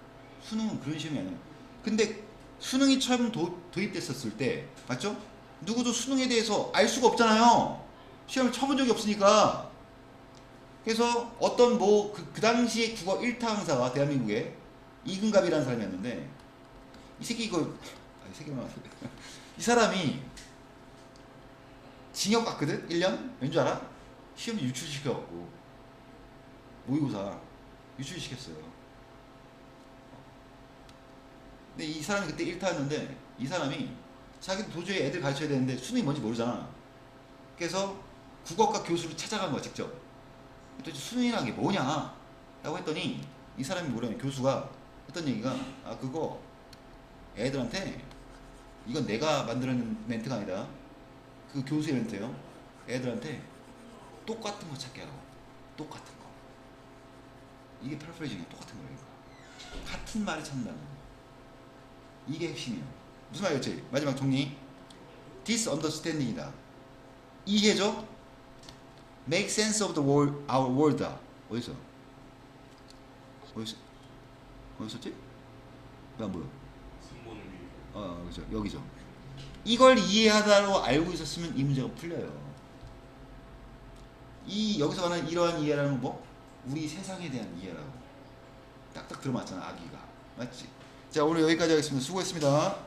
S1: 수능은 그런 시험이 아니에요. 근데 수능이 처음 도입됐었을 때 맞죠? 누구도 수능에 대해서 알 수가 없잖아요. 시험을 쳐본 적이 없으니까. 그래서 어떤 뭐 그 당시에 국어 1타 강사가 대한민국에 이근갑이라는 사람이었는데 이 새끼 이거 이 사람이 징역 갔거든? 1년? 왠줄 알아? 시험 유출시켜갖고 모의고사 유출시켰어요. 근데 이 사람이 그때 1타였는데 이 사람이 자기도 도저히 애들 가르쳐야 되는데 수능이 뭔지 모르잖아. 그래서 국어과 교수를 찾아간 거야 직접. 도대체 수능이라는 게 뭐냐 라고 했더니 이 사람이 뭐냐면 교수가 했던 얘기가 그거 애들한테 이건 내가 만드는 멘트가 아니다. 그 교수의 멘트예요. 애들한테 똑같은 거 찾게 하라고. 똑같은 거. 이게 패러프레이징이야. 똑같은 거니까. 같은 말을 찾는다는 거. 이게 핵심이에요. 무슨 말이었지? 마지막 정리. disunderstanding이다. 이해죠? make sense of the world, our world. 어디서? 어디 있었지? 왜 안 보여?
S2: 승본을 위해.
S1: 그죠. 여기죠. 이걸 이해하다고 알고 있었으면 이 문제가 풀려요. 이 여기서 하는 이러한 이해라는 건 뭐? 우리 세상에 대한 이해라고. 딱딱 들어맞잖아, 아기가. 맞지? 자, 오늘 여기까지 하겠습니다. 수고했습니다.